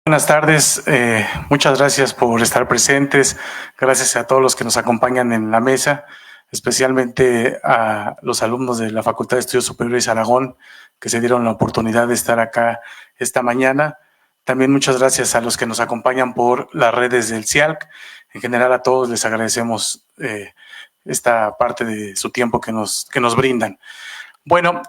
Buenas tardes, muchas gracias por estar presentes, gracias a todos los que nos acompañan en la mesa, especialmente a los alumnos de la Facultad de Estudios Superiores Aragón que se dieron la oportunidad de estar acá esta mañana. También muchas gracias a los que nos acompañan por las redes del CIALC. En general a todos les agradecemos esta parte de su tiempo que nos brindan. Bueno,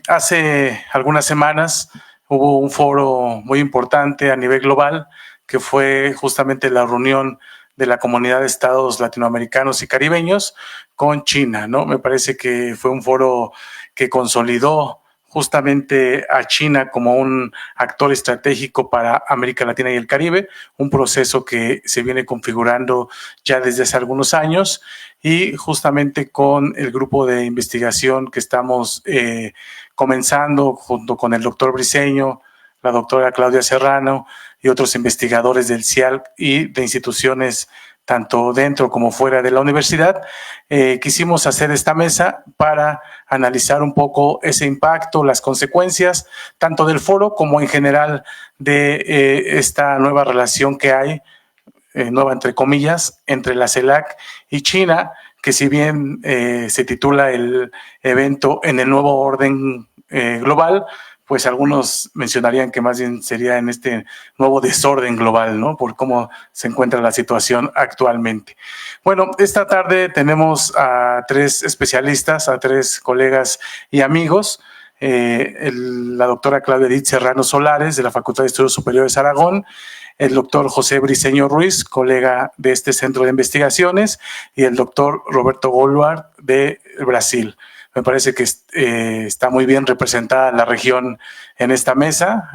hace algunas semanas hubo un foro muy importante a nivel global que fue justamente la reunión de la Comunidad de Estados Latinoamericanos y Caribeños con China, ¿no? Me parece que fue un foro que consolidó justamente a China como un actor estratégico para América Latina y el Caribe, un proceso que se viene configurando ya desde hace algunos años y justamente con el grupo de investigación que estamos comenzando junto con el doctor Briceño, la doctora Claudia Serrano y otros investigadores del CIALC y de instituciones tanto dentro como fuera de la universidad, quisimos hacer esta mesa para analizar un poco ese impacto, las consecuencias, tanto del foro como en general de esta nueva relación que hay, nueva entre comillas, entre la CELAC y China, que si bien se titula el evento en el nuevo orden global, pues algunos mencionarían que más bien sería en este nuevo desorden global, ¿no? Por cómo se encuentra la situación actualmente. Bueno, esta tarde tenemos a tres especialistas, a tres colegas y amigos. La doctora Claudia Edith Serrano Solares, de la Facultad de Estudios Superiores Aragón, el doctor José Briceño Ruiz, colega de este centro de investigaciones, y el doctor Roberto Goulart de Brasil. Me parece que está muy bien representada la región en esta mesa.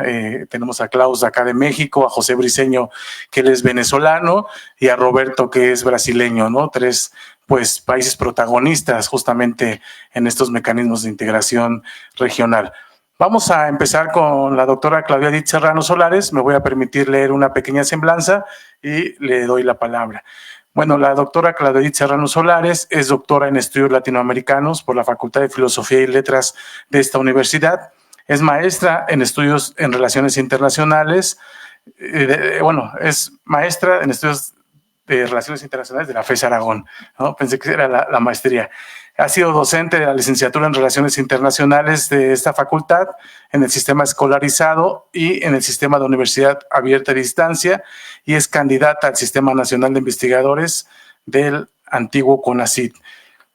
Tenemos a Klaus acá de México, a José Briceño, que él es venezolano, y a Roberto, que es brasileño, ¿no? Tres pues países protagonistas justamente en estos mecanismos de integración regional. Vamos a empezar con la doctora Claudia Edith Serrano Solares. Me voy a permitir leer una pequeña semblanza y le doy la palabra. Bueno, la doctora Claudia Edith Serrano Solares es doctora en estudios latinoamericanos por la Facultad de Filosofía y Letras de esta universidad. Es maestra en estudios en relaciones internacionales. Es maestra en estudios de Relaciones Internacionales de la FES Aragón, ¿no? Pensé que era la maestría. Ha sido docente de la licenciatura en Relaciones Internacionales de esta facultad, en el sistema escolarizado y en el sistema de universidad abierta a distancia, y es candidata al Sistema Nacional de Investigadores del antiguo CONACYT.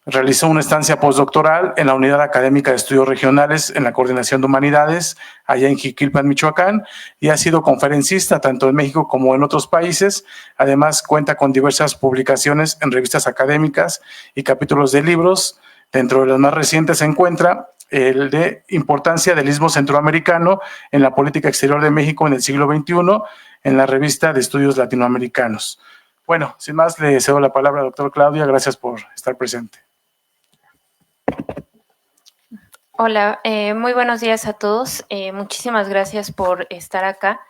Realizó una estancia postdoctoral en la Unidad Académica de Estudios Regionales en la Coordinación de Humanidades, allá en Jiquilpan, Michoacán, y ha sido conferencista tanto en México como en otros países. Además, cuenta con diversas publicaciones en revistas académicas y capítulos de libros. Dentro de las más recientes se encuentra el de Importancia del Istmo Centroamericano en la Política Exterior de México en el siglo XXI, en la Revista de Estudios Latinoamericanos. Bueno, sin más, le cedo la palabra a doctor Claudia. Gracias por estar presente. Hola, muy buenos días a todos. Muchísimas gracias por estar acá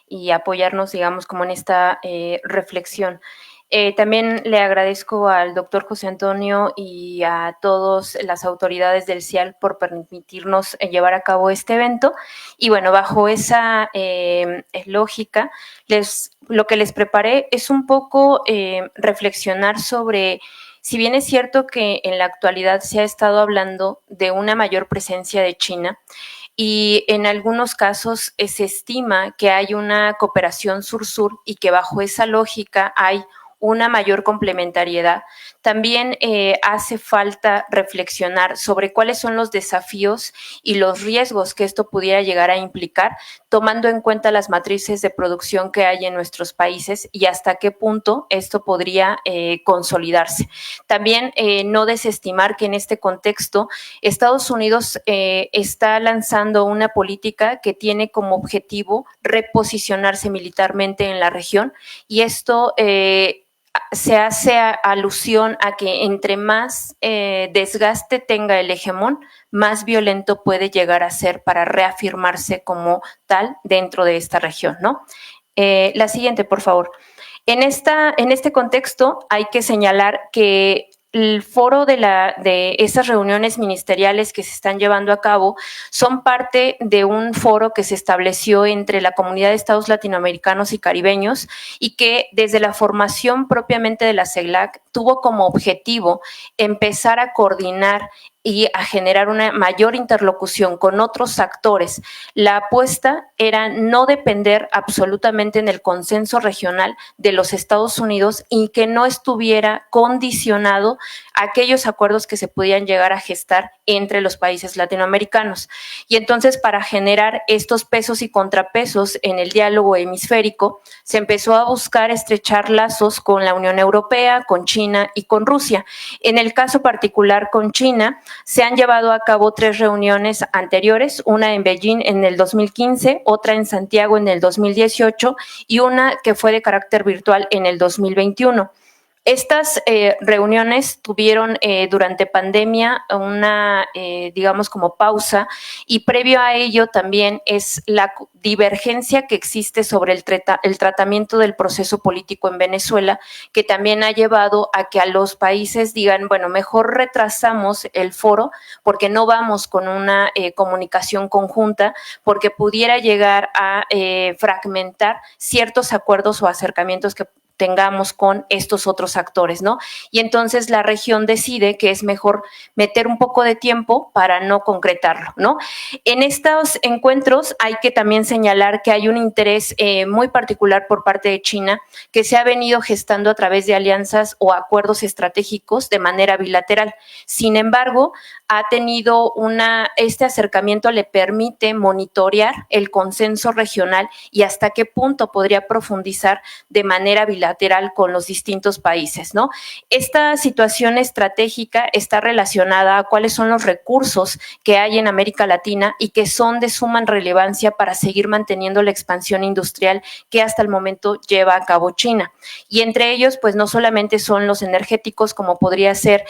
y apoyarnos, digamos, como en esta reflexión. También le agradezco al doctor José Antonio y a todas las autoridades del CIAL por permitirnos llevar a cabo este evento. Y bueno, bajo esa lógica, lo que les preparé es un poco reflexionar sobre... Si bien es cierto que en la actualidad se ha estado hablando de una mayor presencia de China y en algunos casos se estima que hay una cooperación sur-sur y que bajo esa lógica hay una mayor complementariedad, también hace falta reflexionar sobre cuáles son los desafíos y los riesgos que esto pudiera llegar a implicar, tomando en cuenta las matrices de producción que hay en nuestros países y hasta qué punto esto podría consolidarse. También no desestimar que en este contexto Estados Unidos está lanzando una política que tiene como objetivo reposicionarse militarmente en la región y esto se hace alusión a que entre más desgaste tenga el hegemón, más violento puede llegar a ser para reafirmarse como tal dentro de esta región, ¿no? La siguiente, por favor. En este contexto hay que señalar que el foro de esas reuniones ministeriales que se están llevando a cabo son parte de un foro que se estableció entre la comunidad de estados latinoamericanos y caribeños y que desde la formación propiamente de la CELAC tuvo como objetivo empezar a coordinar y a generar una mayor interlocución con otros actores. La apuesta era no depender absolutamente en el consenso regional de los Estados Unidos y que no estuviera condicionado a aquellos acuerdos que se podían llegar a gestar entre los países latinoamericanos. Y entonces, para generar estos pesos y contrapesos en el diálogo hemisférico, se empezó a buscar estrechar lazos con la Unión Europea, con China y con Rusia. En el caso particular con China, se han llevado a cabo 3 reuniones anteriores, una en Beijing en el 2015, otra en Santiago en el 2018 y una que fue de carácter virtual en el 2021. Estas reuniones tuvieron durante pandemia una, digamos, como pausa, y previo a ello también es la divergencia que existe sobre el tratamiento del proceso político en Venezuela, que también ha llevado a que a los países digan, bueno, mejor retrasamos el foro porque no vamos con una comunicación conjunta, porque pudiera llegar a fragmentar ciertos acuerdos o acercamientos que tengamos con estos otros actores, ¿no? Y entonces la región decide que es mejor meter un poco de tiempo para no concretarlo, ¿no? En estos encuentros hay que también señalar que hay un interés muy particular por parte de China que se ha venido gestando a través de alianzas o acuerdos estratégicos de manera bilateral. Sin embargo, ha tenido este acercamiento le permite monitorear el consenso regional y hasta qué punto podría profundizar de manera bilateral con los distintos países, ¿no? Esta situación estratégica está relacionada a cuáles son los recursos que hay en América Latina y que son de suma relevancia para seguir manteniendo la expansión industrial que hasta el momento lleva a cabo China. Y entre ellos, pues no solamente son los energéticos, como podría ser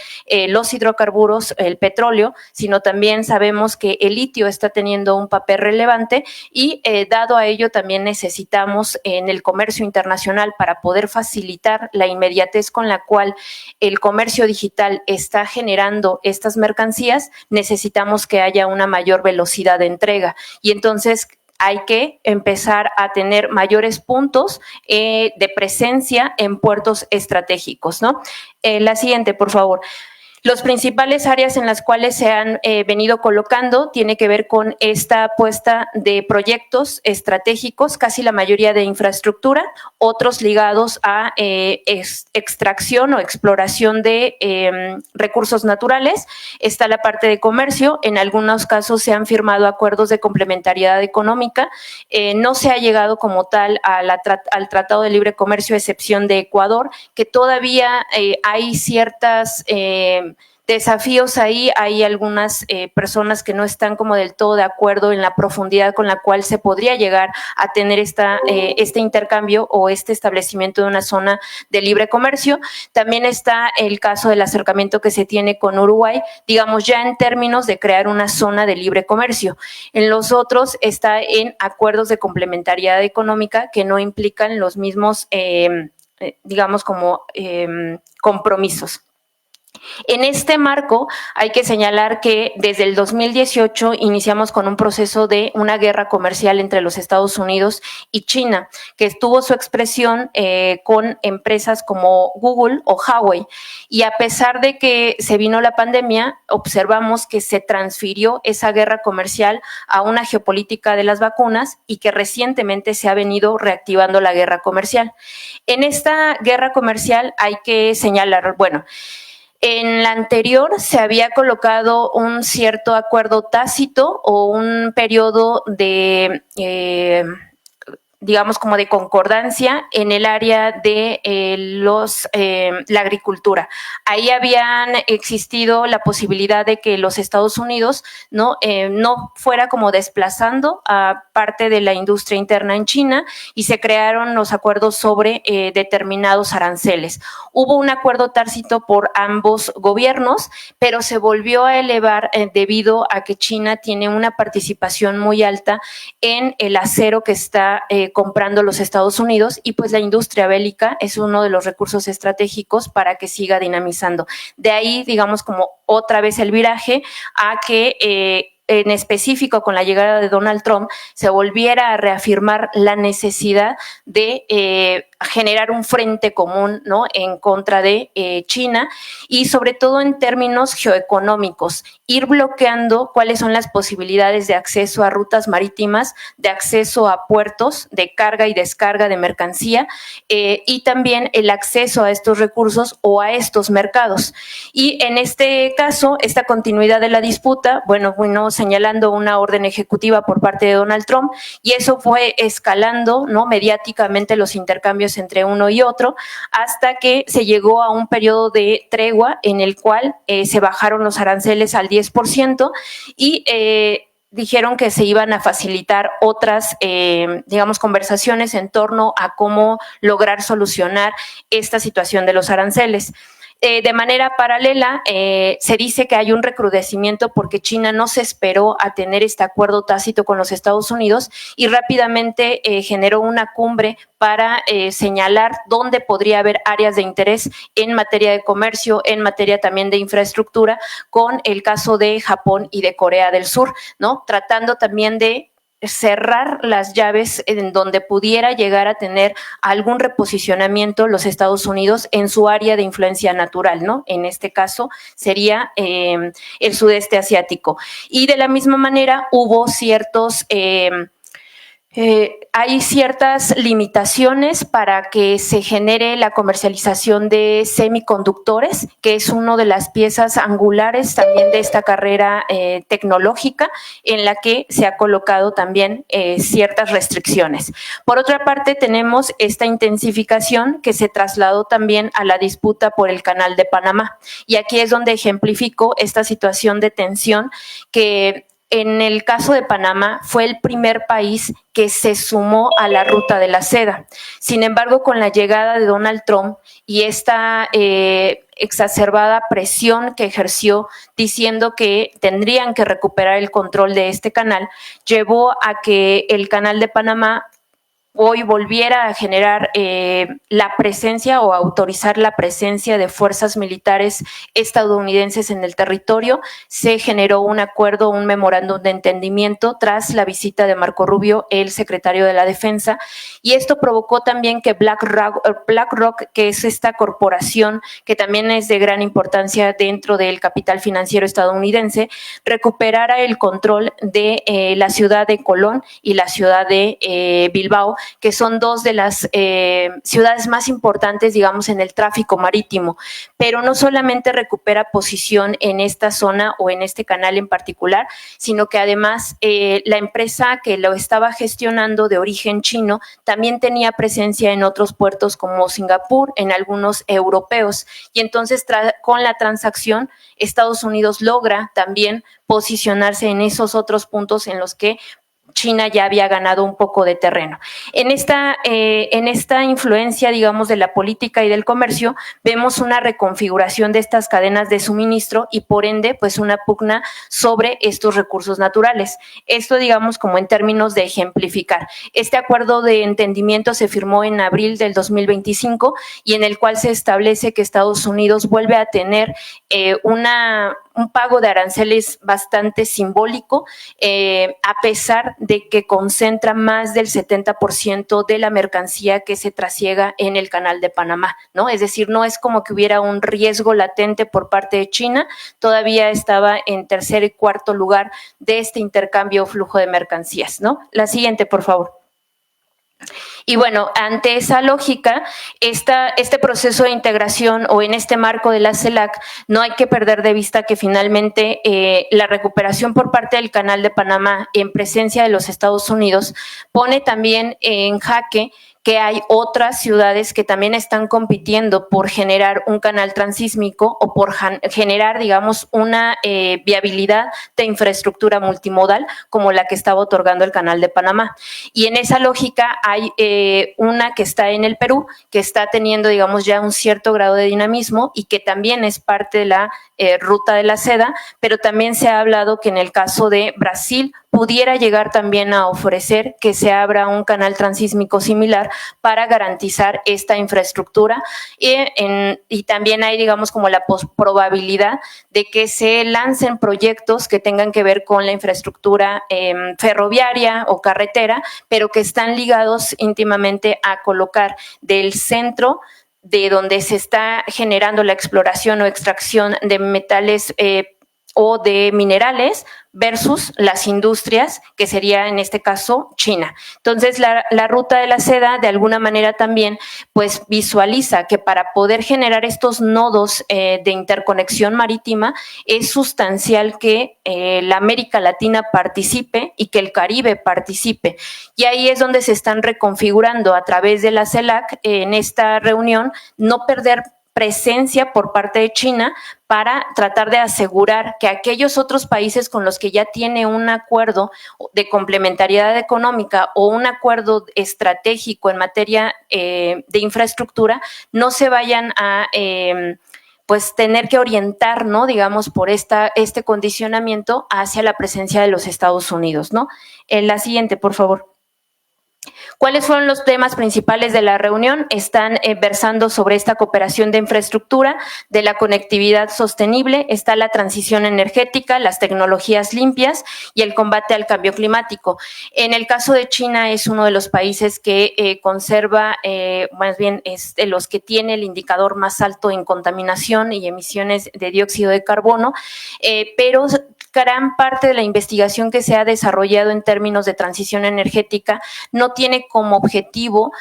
los hidrocarburos, el petróleo, sino también sabemos que el litio está teniendo un papel relevante y dado a ello también necesitamos en el comercio internacional, para poder facilitar la inmediatez con la cual el comercio digital está generando estas mercancías, necesitamos que haya una mayor velocidad de entrega y entonces hay que empezar a tener mayores puntos de presencia en puertos estratégicos, ¿no? La siguiente, por favor. Los principales áreas en las cuales se han venido colocando tiene que ver con esta apuesta de proyectos estratégicos, casi la mayoría de infraestructura, otros ligados a extracción o exploración de recursos naturales. Está la parte de comercio, en algunos casos se han firmado acuerdos de complementariedad económica, no se ha llegado como tal al Tratado de Libre Comercio, a excepción de Ecuador, que todavía hay ciertas desafíos ahí, hay algunas personas que no están como del todo de acuerdo en la profundidad con la cual se podría llegar a tener este intercambio o este establecimiento de una zona de libre comercio. También está el caso del acercamiento que se tiene con Uruguay, digamos ya en términos de crear una zona de libre comercio. En los otros está en acuerdos de complementariedad económica que no implican los mismos, digamos como compromisos. En este marco hay que señalar que desde el 2018 iniciamos con un proceso de una guerra comercial entre los Estados Unidos y China, que tuvo su expresión con empresas como Google o Huawei. Y a pesar de que se vino la pandemia, observamos que se transfirió esa guerra comercial a una geopolítica de las vacunas y que recientemente se ha venido reactivando la guerra comercial. En esta guerra comercial hay que señalar, bueno, en la anterior se había colocado un cierto acuerdo tácito o un periodo de digamos como de concordancia en el área de la agricultura. Ahí habían existido la posibilidad de que los Estados Unidos no fuera como desplazando a parte de la industria interna en China y se crearon los acuerdos sobre determinados aranceles. Hubo un acuerdo tácito por ambos gobiernos, pero se volvió a elevar debido a que China tiene una participación muy alta en el acero que está comprando los Estados Unidos, y pues la industria bélica es uno de los recursos estratégicos para que siga dinamizando. De ahí, digamos, como otra vez el viraje a que en específico con la llegada de Donald Trump se volviera a reafirmar la necesidad de generar un frente común, ¿no?, en contra de China, y sobre todo en términos geoeconómicos, ir bloqueando cuáles son las posibilidades de acceso a rutas marítimas, de acceso a puertos, de carga y descarga de mercancía, y también el acceso a estos recursos o a estos mercados. Y en este caso, esta continuidad de la disputa, bueno, señalando una orden ejecutiva por parte de Donald Trump, y eso fue escalando, ¿no?, mediáticamente los intercambios entre uno y otro, hasta que se llegó a un periodo de tregua en el cual se bajaron los aranceles al 10% y dijeron que se iban a facilitar otras, digamos, conversaciones en torno a cómo lograr solucionar esta situación de los aranceles. De manera paralela, se dice que hay un recrudecimiento porque China no se esperó a tener este acuerdo tácito con los Estados Unidos y rápidamente generó una cumbre para señalar dónde podría haber áreas de interés en materia de comercio, en materia también de infraestructura, con el caso de Japón y de Corea del Sur, ¿no?, tratando también de cerrar las llaves en donde pudiera llegar a tener algún reposicionamiento los Estados Unidos en su área de influencia natural, ¿no? En este caso sería el sudeste asiático. Y de la misma manera hubo ciertos hay ciertas limitaciones para que se genere la comercialización de semiconductores, que es una de las piezas angulares también de esta carrera tecnológica, en la que se ha colocado también ciertas restricciones. Por otra parte, tenemos esta intensificación que se trasladó también a la disputa por el Canal de Panamá. Y aquí es donde ejemplifico esta situación de tensión que en el caso de Panamá fue el primer país que se sumó a la ruta de la seda. Sin embargo, con la llegada de Donald Trump y esta exacerbada presión que ejerció diciendo que tendrían que recuperar el control de este canal, llevó a que el Canal de Panamá hoy volviera a generar la presencia o autorizar la presencia de fuerzas militares estadounidenses en el territorio. Se generó un acuerdo, un memorándum de entendimiento tras la visita de Marco Rubio, el secretario de la Defensa, y esto provocó también que BlackRock, que es esta corporación que también es de gran importancia dentro del capital financiero estadounidense, recuperara el control de la ciudad de Colón y la ciudad de Bilbao, que son dos de las ciudades más importantes, digamos, en el tráfico marítimo, pero no solamente recupera posición en esta zona o en este canal en particular, sino que además la empresa que lo estaba gestionando de origen chino también tenía presencia en otros puertos como Singapur, en algunos europeos, y entonces con la transacción Estados Unidos logra también posicionarse en esos otros puntos en los que China ya había ganado un poco de terreno. En esta influencia, digamos, de la política y del comercio, vemos una reconfiguración de estas cadenas de suministro y, por ende, pues una pugna sobre estos recursos naturales. Esto, digamos, como en términos de ejemplificar. Este acuerdo de entendimiento se firmó en abril del 2025 y en el cual se establece que Estados Unidos vuelve a tener un pago de aranceles bastante simbólico, a pesar de que concentra más del 70% de la mercancía que se trasiega en el Canal de Panamá, ¿no? Es decir, no es como que hubiera un riesgo latente por parte de China, todavía estaba en tercer y cuarto lugar de este intercambio o flujo de mercancías, ¿no? La siguiente, por favor. Y bueno, ante esa lógica, este proceso de integración o en este marco de la CELAC, no hay que perder de vista que finalmente la recuperación por parte del Canal de Panamá en presencia de los Estados Unidos pone también en jaque que hay otras ciudades que también están compitiendo por generar un canal transísmico o por generar, digamos, una viabilidad de infraestructura multimodal como la que estaba otorgando el Canal de Panamá. Y en esa lógica hay una que está en el Perú, que está teniendo, digamos, ya un cierto grado de dinamismo y que también es parte de la ruta de la seda, pero también se ha hablado que en el caso de Brasil pudiera llegar también a ofrecer que se abra un canal transísmico similar para garantizar esta infraestructura y también hay, digamos, como la probabilidad de que se lancen proyectos que tengan que ver con la infraestructura ferroviaria o carretera, pero que están ligados íntimamente a colocar del centro de donde se está generando la exploración o extracción de metales o de minerales versus las industrias, que sería en este caso China. Entonces, la ruta de la seda de alguna manera también pues visualiza que para poder generar estos nodos de interconexión marítima es sustancial que la América Latina participe y que el Caribe participe. Y ahí es donde se están reconfigurando a través de la CELAC en esta reunión, no perder presencia por parte de China para tratar de asegurar que aquellos otros países con los que ya tiene un acuerdo de complementariedad económica o un acuerdo estratégico en materia de infraestructura no se vayan a pues tener que orientar, ¿no? Digamos, por este condicionamiento hacia la presencia de los Estados Unidos, ¿no? La siguiente, por favor. ¿Cuáles fueron los temas principales de la reunión? Están versando sobre esta cooperación de infraestructura, de la conectividad sostenible, está la transición energética, las tecnologías limpias y el combate al cambio climático. En el caso de China es uno de los países que conserva, más bien es de los que tiene el indicador más alto en contaminación y emisiones de dióxido de carbono, pero gran parte de la investigación que se ha desarrollado en términos de transición energética no tiene como objetivo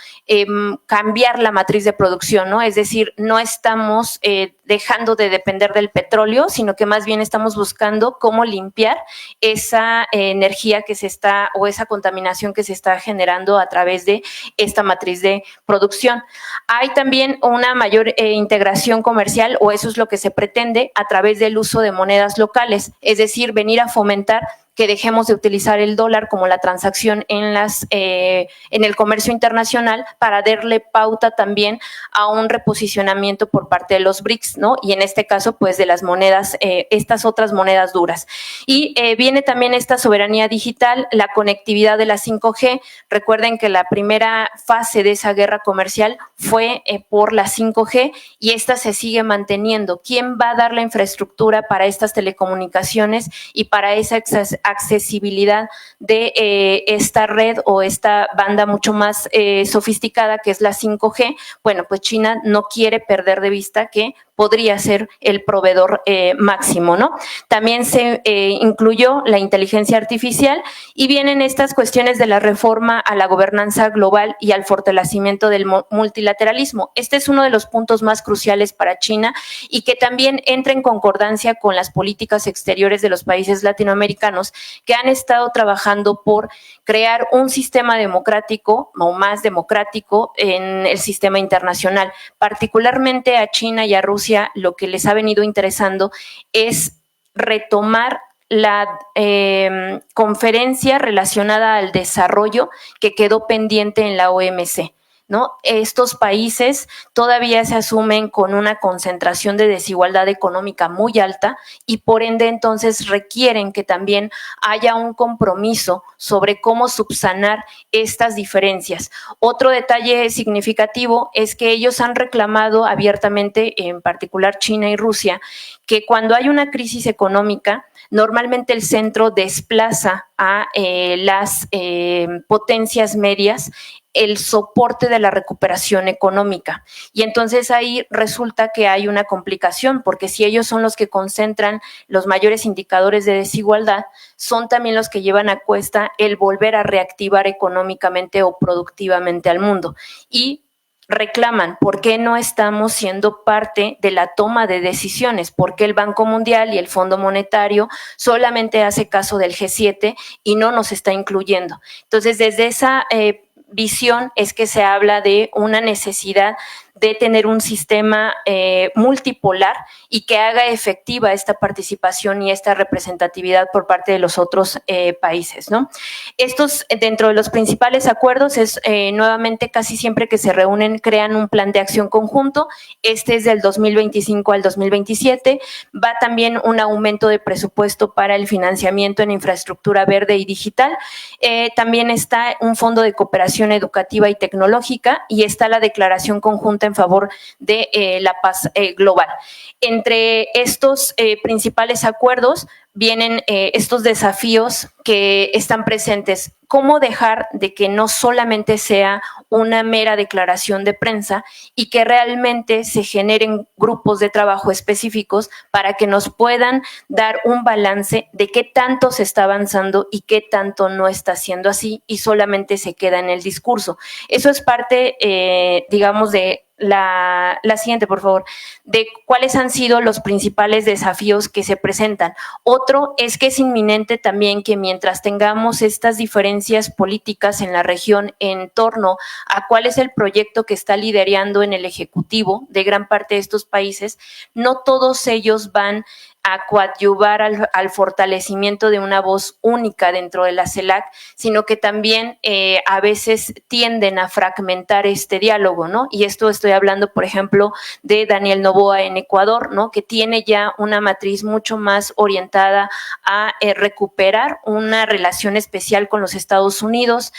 cambiar la matriz de producción, ¿no? Es decir, no estamos dejando de depender del petróleo, sino que más bien estamos buscando cómo limpiar esa energía que se está o esa contaminación que se está generando a través de esta matriz de producción. Hay también una mayor integración comercial, o eso es lo que se pretende, a través del uso de monedas locales, es decir, venir a fomentar que dejemos de utilizar el dólar como la transacción en el comercio internacional para darle pauta también a un reposicionamiento por parte de los BRICS, ¿no? Y en este caso, pues, de las monedas, estas otras monedas duras. Y viene también esta soberanía digital, la conectividad de la 5G. Recuerden que la primera fase de esa guerra comercial fue por la 5G y esta se sigue manteniendo. ¿Quién va a dar la infraestructura para estas telecomunicaciones y para esa accesibilidad de esta red o esta banda mucho más sofisticada que es la 5G? Bueno, pues China no quiere perder de vista que podría ser el proveedor máximo, ¿no? También se incluyó la inteligencia artificial y vienen estas cuestiones de la reforma a la gobernanza global y al fortalecimiento del multilateralismo. Este es uno de los puntos más cruciales para China y que también entra en concordancia con las políticas exteriores de los países latinoamericanos que han estado trabajando por crear un sistema democrático o más democrático en el sistema internacional. Particularmente a China y a Rusia lo que les ha venido interesando es retomar la conferencia relacionada al desarrollo que quedó pendiente en la OMC, ¿no? Estos países todavía se asumen con una concentración de desigualdad económica muy alta y por ende entonces requieren que también haya un compromiso sobre cómo subsanar estas diferencias. Otro detalle significativo es que ellos han reclamado abiertamente, en particular China y Rusia, que cuando hay una crisis económica, normalmente el centro desplaza a las potencias medias el soporte de la recuperación económica. Y entonces ahí resulta que hay una complicación, porque si ellos son los que concentran los mayores indicadores de desigualdad, son también los que llevan a cuesta el volver a reactivar económicamente o productivamente al mundo. Y reclaman por qué no estamos siendo parte de la toma de decisiones, por qué el Banco Mundial y el Fondo Monetario solamente hace caso del G7 y no nos está incluyendo. Entonces, desde esa visión es que se habla de una necesidad de tener un sistema multipolar y que haga efectiva esta participación y esta representatividad por parte de los otros países, ¿no? Estos, dentro de los principales acuerdos, es nuevamente casi siempre que se reúnen crean un plan de acción conjunto. Este es del 2025 al 2027. Va también un aumento de presupuesto para el financiamiento en infraestructura verde y digital. También está un fondo de cooperación educativa y tecnológica y está la declaración conjunta en favor de la paz global. Entre estos principales acuerdos vienen estos desafíos que están presentes. ¿Cómo dejar de que no solamente sea una mera declaración de prensa y que realmente se generen grupos de trabajo específicos para que nos puedan dar un balance de qué tanto se está avanzando y qué tanto no está siendo así y solamente se queda en el discurso? Eso es parte, digamos, de la siguiente, por favor, de cuáles han sido los principales desafíos que se presentan. Otro es que es inminente también que mientras tengamos estas diferencias políticas en la región en torno a cuál es el proyecto que está liderando en el Ejecutivo de gran parte de estos países, no todos ellos van a coadyuvar al fortalecimiento de una voz única dentro de la CELAC, sino que también a veces tienden a fragmentar este diálogo, ¿no? Y esto estoy hablando, por ejemplo, de Daniel Noboa en Ecuador, ¿no? Que tiene ya una matriz mucho más orientada a recuperar una relación especial con los Estados Unidos.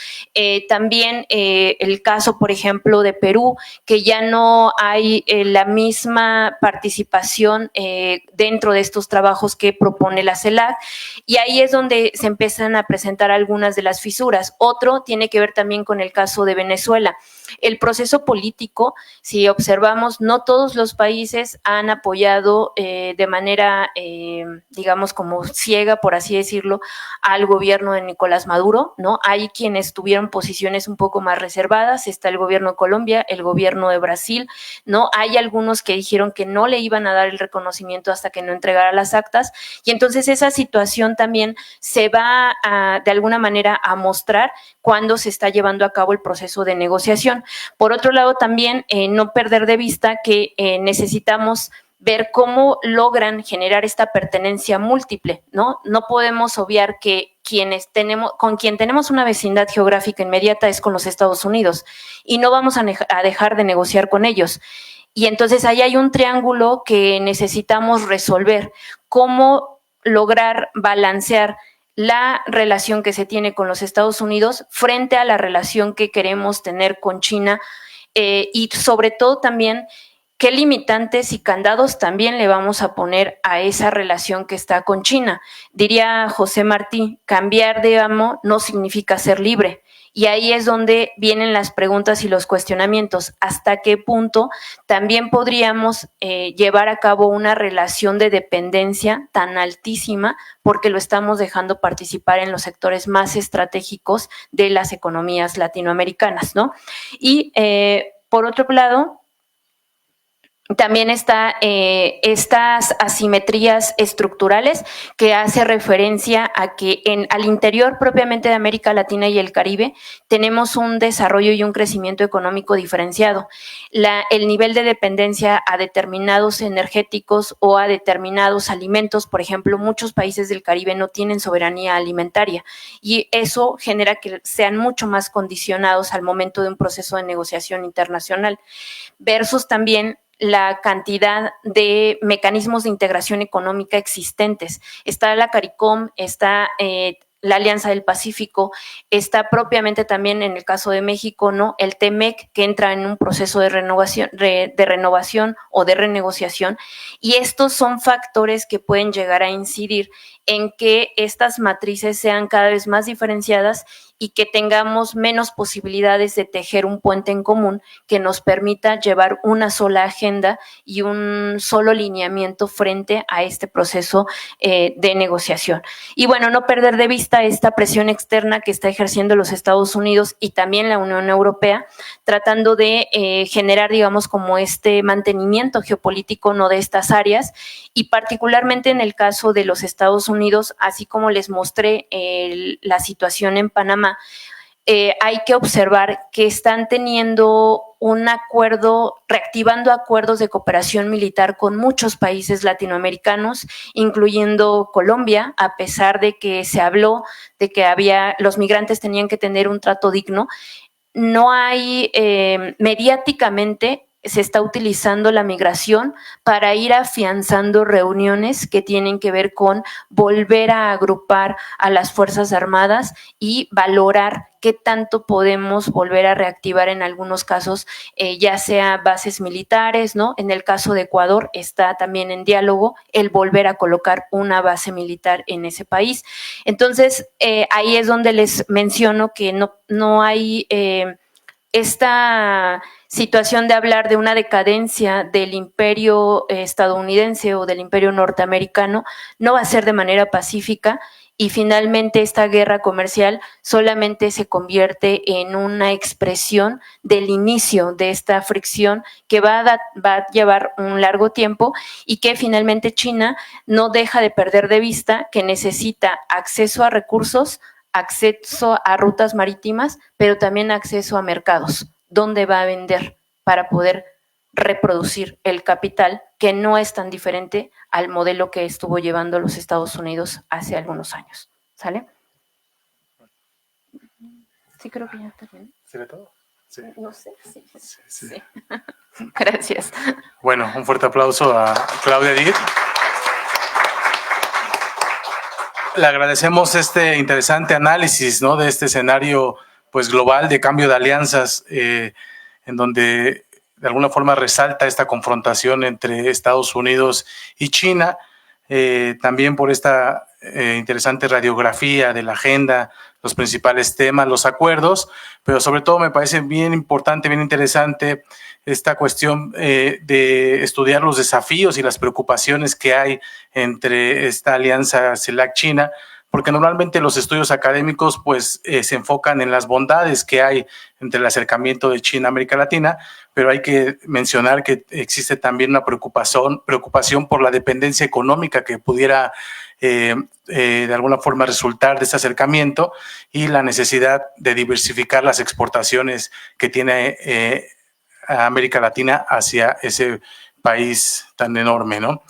También el caso, por ejemplo, de Perú, que ya no hay la misma participación dentro de estos trabajos que propone la CELAC, y ahí es donde se empiezan a presentar algunas de las fisuras. Otro tiene que ver también con el caso de Venezuela. El proceso político, si observamos, no todos los países han apoyado de manera, digamos, como ciega, por así decirlo, al gobierno de Nicolás Maduro, ¿no? Hay quienes tuvieron posiciones un poco más reservadas, está el gobierno de Colombia, el gobierno de Brasil, ¿no? Hay algunos que dijeron que no le iban a dar el reconocimiento hasta que no entregara las actas, y entonces esa situación también se va de alguna manera a mostrar cuando se está llevando a cabo el proceso de negociación. Por otro lado, también no perder de vista que necesitamos ver cómo logran generar esta pertenencia múltiple, ¿no? No podemos obviar que con quien tenemos una vecindad geográfica inmediata es con los Estados Unidos y no vamos a dejar de negociar con ellos. Y entonces ahí hay un triángulo que necesitamos resolver. ¿Cómo lograr balancear la relación que se tiene con los Estados Unidos frente a la relación que queremos tener con China y sobre todo también qué limitantes y candados también le vamos a poner a esa relación que está con China? Diría José Martí, cambiar de amo no significa ser libre. Y ahí es donde vienen las preguntas y los cuestionamientos. ¿Hasta qué punto también podríamos llevar a cabo una relación de dependencia tan altísima porque lo estamos dejando participar en los sectores más estratégicos de las economías latinoamericanas, ¿no? Y por otro lado, también está estas asimetrías estructurales que hace referencia a que al interior propiamente de América Latina y el Caribe tenemos un desarrollo y un crecimiento económico diferenciado. El nivel de dependencia a determinados energéticos o a determinados alimentos, por ejemplo, muchos países del Caribe no tienen soberanía alimentaria y eso genera que sean mucho más condicionados al momento de un proceso de negociación internacional, versus también la cantidad de mecanismos de integración económica existentes. Está la CARICOM, está la Alianza del Pacífico, está propiamente también en el caso de México, ¿no? El TEMEC, que entra en un proceso de renovación o de renegociación, y estos son factores que pueden llegar a incidir en que estas matrices sean cada vez más diferenciadas y que tengamos menos posibilidades de tejer un puente en común que nos permita llevar una sola agenda y un solo lineamiento frente a este proceso de negociación. Y bueno, no perder de vista esta presión externa que está ejerciendo los Estados Unidos y también la Unión Europea, tratando de generar, digamos, como este mantenimiento geopolítico, ¿no?, de estas áreas, y particularmente en el caso de los Estados Unidos, así como les mostré la situación en Panamá, hay que observar que están teniendo un acuerdo, reactivando acuerdos de cooperación militar con muchos países latinoamericanos, incluyendo Colombia, a pesar de que se habló de que los migrantes tenían que tener un trato digno. No hay, mediáticamente, se está utilizando la migración para ir afianzando reuniones que tienen que ver con volver a agrupar a las Fuerzas Armadas y valorar qué tanto podemos volver a reactivar en algunos casos, ya sea bases militares, ¿no? En el caso de Ecuador está también en diálogo el volver a colocar una base militar en ese país. Entonces, ahí es donde les menciono que no hay esta situación de hablar de una decadencia del imperio estadounidense o del imperio norteamericano, no va a ser de manera pacífica, y finalmente esta guerra comercial solamente se convierte en una expresión del inicio de esta fricción que va a llevar un largo tiempo, y que finalmente China no deja de perder de vista que necesita acceso a recursos, acceso a rutas marítimas, pero también acceso a mercados, donde va a vender para poder reproducir el capital, que no es tan diferente al modelo que estuvo llevando los Estados Unidos hace algunos años. ¿Sale? Sí, creo que ya terminé. ¿Sería todo? Sí. No sé, sí. Sí. Gracias. Bueno, un fuerte aplauso a Claudia Dir. Le agradecemos este interesante análisis, ¿no?, de este escenario pues global de cambio de alianzas, en donde de alguna forma resalta esta confrontación entre Estados Unidos y China, también por esta interesante radiografía de la agenda, los principales temas, los acuerdos, pero sobre todo me parece bien importante, bien interesante esta cuestión de estudiar los desafíos y las preocupaciones que hay entre esta alianza CELAC-China, porque normalmente los estudios académicos pues se enfocan en las bondades que hay entre el acercamiento de China a América Latina, pero hay que mencionar que existe también una preocupación por la dependencia económica que pudiera de alguna forma resultar de ese acercamiento, y la necesidad de diversificar las exportaciones que tiene a América Latina hacia ese país tan enorme, ¿no?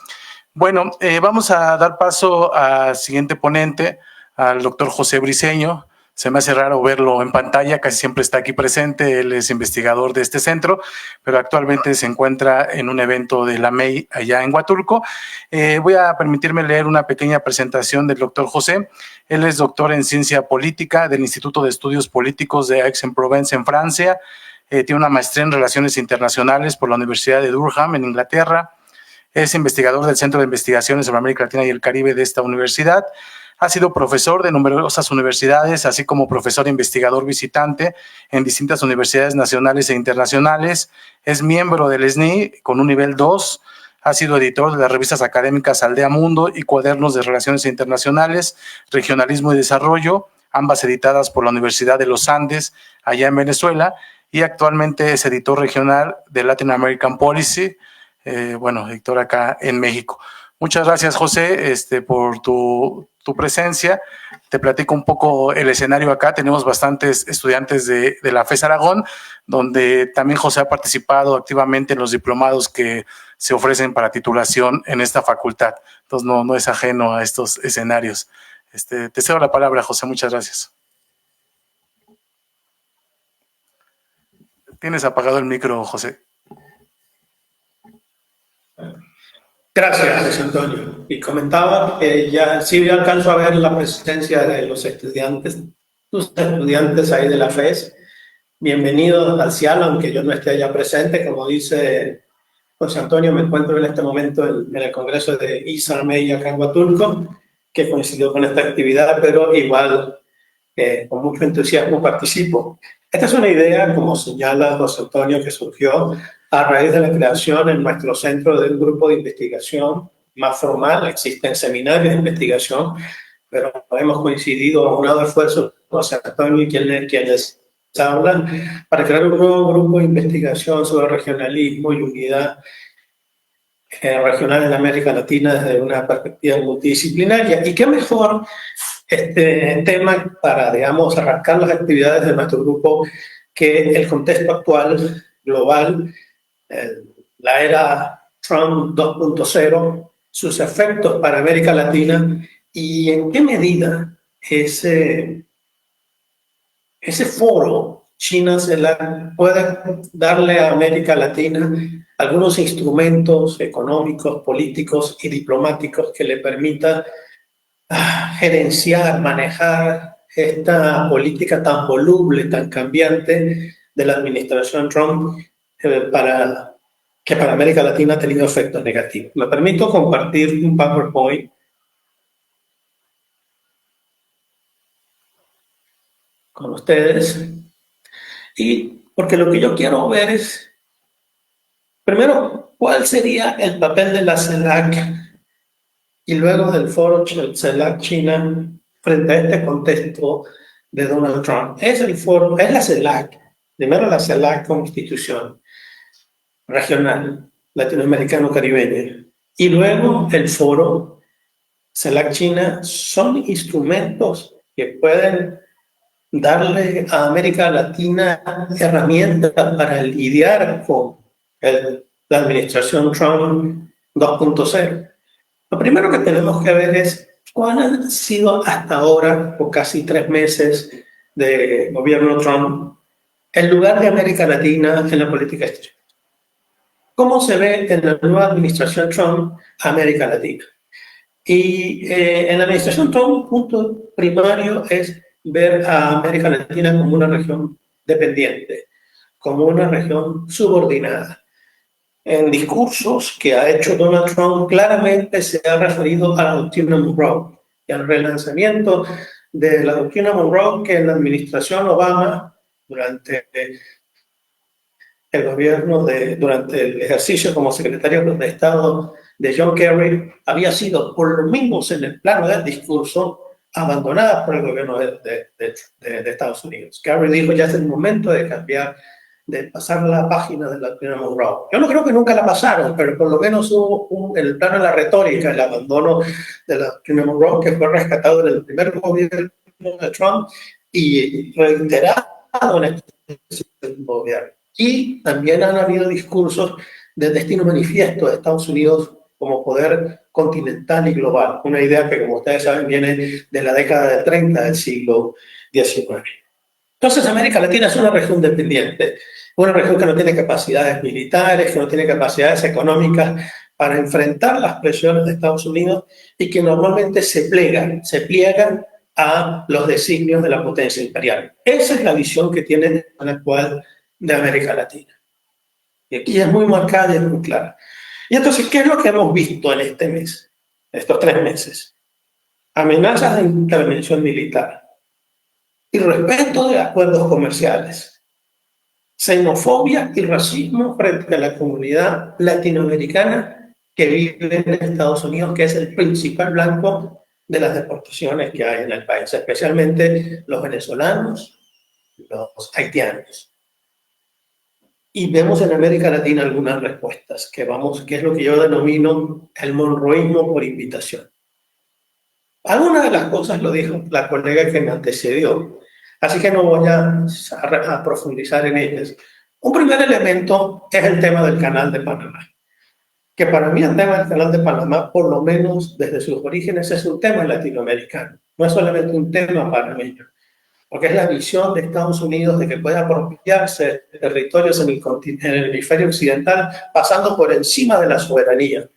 Bueno, vamos a dar paso al siguiente ponente, al doctor José Briceño. Se me hace raro verlo en pantalla, casi siempre está aquí presente, él es investigador de este centro, pero actualmente se encuentra en un evento de la MEI allá en Huatulco. Voy a permitirme leer una pequeña presentación del doctor José. Él es doctor en ciencia política del Instituto de Estudios Políticos de Aix-en-Provence en Francia. Tiene una maestría en Relaciones Internacionales por la Universidad de Durham en Inglaterra. Es investigador del Centro de Investigaciones sobre América Latina y el Caribe de esta universidad. Ha sido profesor de numerosas universidades, así como profesor e investigador visitante en distintas universidades nacionales e internacionales. Es miembro del SNI con un nivel 2. Ha sido editor de las revistas académicas Aldea Mundo y Cuadernos de Relaciones Internacionales, Regionalismo y Desarrollo, ambas editadas por la Universidad de los Andes, allá en Venezuela, y actualmente es editor regional de Latin American Policy, editor acá en México. Muchas gracias, José, por tu presencia. Te platico un poco el escenario acá. Tenemos bastantes estudiantes de la FES Aragón, donde también José ha participado activamente en los diplomados que se ofrecen para titulación en esta facultad. Entonces, no es ajeno a estos escenarios. Te cedo la palabra, José. Muchas gracias. Tienes apagado el micro, José. Gracias, José Antonio. Y comentaba que ya alcanzo a ver la presencia de los estudiantes ahí de la FES. Bienvenidos al CIAL, aunque yo no esté allá presente. Como dice José Antonio, me encuentro en este momento en el Congreso de ISARMEI acá en Huatulco, que coincidió con esta actividad, pero igual con mucho entusiasmo participo. Esta es una idea, como señala José Antonio, que surgió a raíz de la creación en nuestro centro de un grupo de investigación más formal. Existen seminarios de investigación, pero hemos coincidido a un lado esfuerzo, José Antonio y quienes hablan, para crear un nuevo grupo de investigación sobre regionalismo y unidad regional en América Latina desde una perspectiva multidisciplinaria. Y qué mejor este tema para, digamos, arrancar las actividades de nuestro grupo, que el contexto actual global, la era Trump 2.0, sus efectos para América Latina y en qué medida ese foro China-CELAC puede darle a América Latina algunos instrumentos económicos, políticos y diplomáticos que le permitan gerenciar, manejar esta política tan voluble, tan cambiante de la administración Trump, que para América Latina ha tenido efectos negativos. Me permito compartir un PowerPoint con ustedes, y porque lo que yo quiero ver es, primero, cuál sería el papel de la CELAC y luego del foro CELAC-China frente a este contexto de Donald Trump. Es el foro, es la CELAC, primero la CELAC como institución regional latinoamericano-caribeña, y luego el foro CELAC-China. Son instrumentos que pueden darle a América Latina herramientas para lidiar con la administración Trump 2.0. Lo primero que tenemos que ver es cuál han sido hasta ahora, por casi 3 meses de gobierno Trump, el lugar de América Latina en la política exterior. ¿Cómo se ve en la nueva administración Trump América Latina? Y en la administración Trump, un punto primario es ver a América Latina como una región dependiente, como una región subordinada. En discursos que ha hecho Donald Trump, claramente se ha referido a la doctrina Monroe y al relanzamiento de la doctrina Monroe que en la administración Obama, durante el gobierno durante el ejercicio como secretario de Estado de John Kerry, había sido, por lo menos en el plano del discurso, abandonada por el gobierno de Estados Unidos. Kerry dijo: ya es el momento de cambiar, de pasar la página de la doctrina Monroe. Yo no creo que nunca la pasaron, pero por lo menos hubo en el plano de la retórica el abandono de la doctrina Monroe, que fue rescatado en el primer gobierno de Trump y reiterado en este gobierno. Y también han habido discursos del destino manifiesto de Estados Unidos como poder continental y global, una idea que, como ustedes saben, viene de la década del 30 del siglo XIX. Entonces, América Latina es una región dependiente, una región que no tiene capacidades militares, que no tiene capacidades económicas para enfrentar las presiones de Estados Unidos y que normalmente se pliegan a los designios de la potencia imperial. Esa es la visión que tiene la actual de América Latina. Y aquí es muy marcada y es muy clara. Y entonces, ¿qué es lo que hemos visto en este mes, estos 3 meses? Amenazas de intervención militar, irrespeto de acuerdos comerciales, xenofobia y racismo frente a la comunidad latinoamericana que vive en Estados Unidos, que es el principal blanco de las deportaciones que hay en el país, especialmente los venezolanos, los haitianos. Y vemos en América Latina algunas respuestas, que es lo que yo denomino el monroísmo por invitación. Algunas de las cosas lo dijo la colega que me antecedió, así que no voy a profundizar en ellas. Un primer elemento es el tema del Canal de Panamá, que para mí el tema del Canal de Panamá, por lo menos desde sus orígenes, es un tema latinoamericano, no es solamente un tema panameño, porque es la visión de Estados Unidos de que puede apropiarse de territorios en el hemisferio occidental pasando por encima de la soberanía.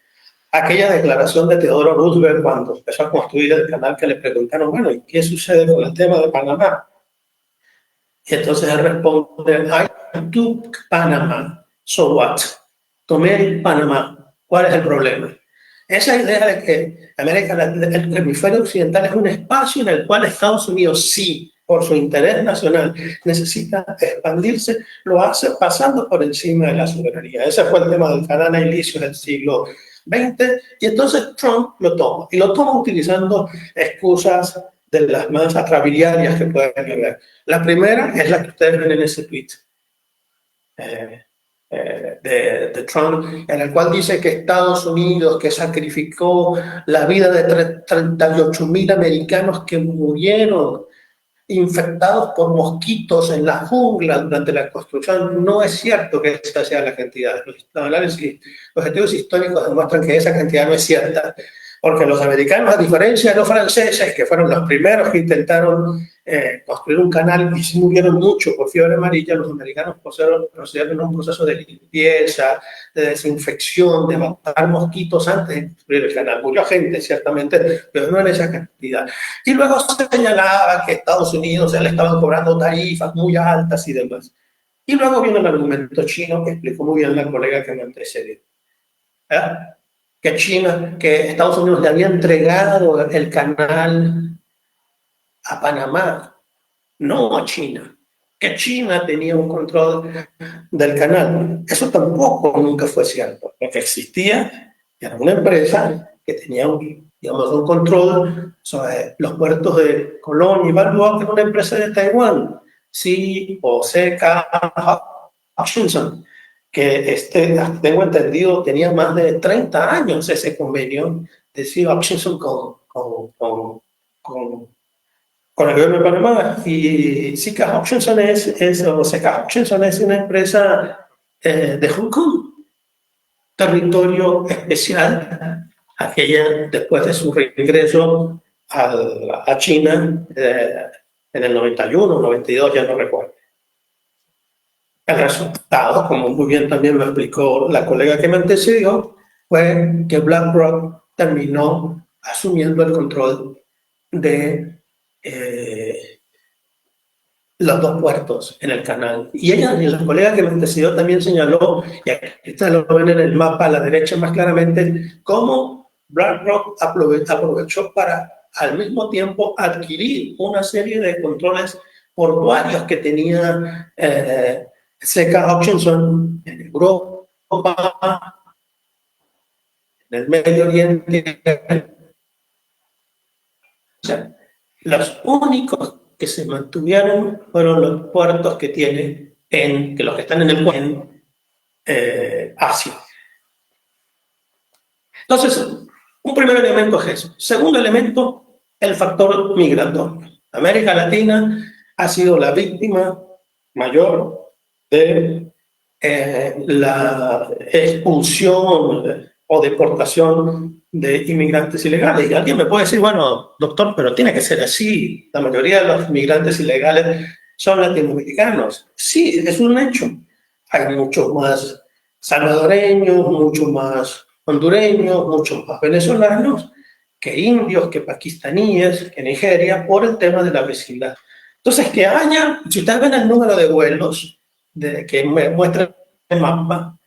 Aquella declaración de Theodore Roosevelt cuando empezó a construir el canal, que le preguntaron: bueno, ¿y qué sucede con el tema de Panamá? Y entonces él responde: I took Panama, so what? Tomé Panamá, ¿cuál es el problema? Esa idea de que el hemisferio occidental es un espacio en el cual Estados Unidos, sí, por su interés nacional, necesita expandirse, lo hace pasando por encima de la soberanía. Ese fue el tema del canal a inicios del siglo XX, y entonces Trump lo toma, y lo toma utilizando excusas de las más atrabiliarias que pueden haber. La primera es la que ustedes ven en ese tweet. de Trump, en el cual dice que Estados Unidos, que sacrificó la vida de 38.000 americanos que murieron infectados por mosquitos en la jungla durante la construcción. No es cierto que esa sea la cantidad. Los estudios históricos demuestran que esa cantidad no es cierta, porque los americanos, a diferencia de los franceses, que fueron los primeros que intentaron construir un canal y se murieron mucho por fiebre amarilla, los americanos procedieron a un proceso de limpieza, de desinfección, de matar mosquitos antes de construir el canal. Murió gente, ciertamente, pero no en esa cantidad. Y luego señalaba que Estados Unidos ya le estaban cobrando tarifas muy altas y demás. Y luego viene el argumento chino que explicó muy bien la colega que me antecedió. Que Estados Unidos le había entregado el canal a Panamá, no a China, que China tenía un control del canal. Eso tampoco nunca fue cierto. Lo que existía era una empresa que tenía un control sobre los puertos de Colón y Balboa, que era una empresa de Taiwán, CK Hutchison, que tengo entendido tenía más de 30 años ese convenio de C.K. Hutchison con el gobierno de Panamá. Y C.K. Hutchison es una empresa de Hong Kong, territorio especial, aquella después de su regreso a China en el 91, 92, ya no recuerdo. El resultado, como muy bien también lo explicó la colega que me antecedió, fue que BlackRock terminó asumiendo el control de los dos puertos en el canal. Y la colega que me antecedió también señaló, y aquí lo ven en el mapa a la derecha más claramente, cómo BlackRock aprovechó para al mismo tiempo adquirir una serie de controles portuarios que tenía C.K. Hutchison en Europa, en el Medio Oriente. O sea, los únicos que se mantuvieron fueron los puertos que tiene que los que están en Asia. Entonces, un primer elemento es eso. Segundo elemento, el factor migratorio. América Latina ha sido la víctima mayor de la expulsión o deportación de inmigrantes ilegales. Y alguien me puede decir, bueno, doctor, pero tiene que ser así. La mayoría de los inmigrantes ilegales son latinoamericanos. Sí, es un hecho. Hay muchos más salvadoreños, muchos más hondureños, muchos más venezolanos, que indios, que pakistaníes, que Nigeria, por el tema de la vecindad. Entonces, que haya, si ustedes ven el número de vuelos que muestra el mapa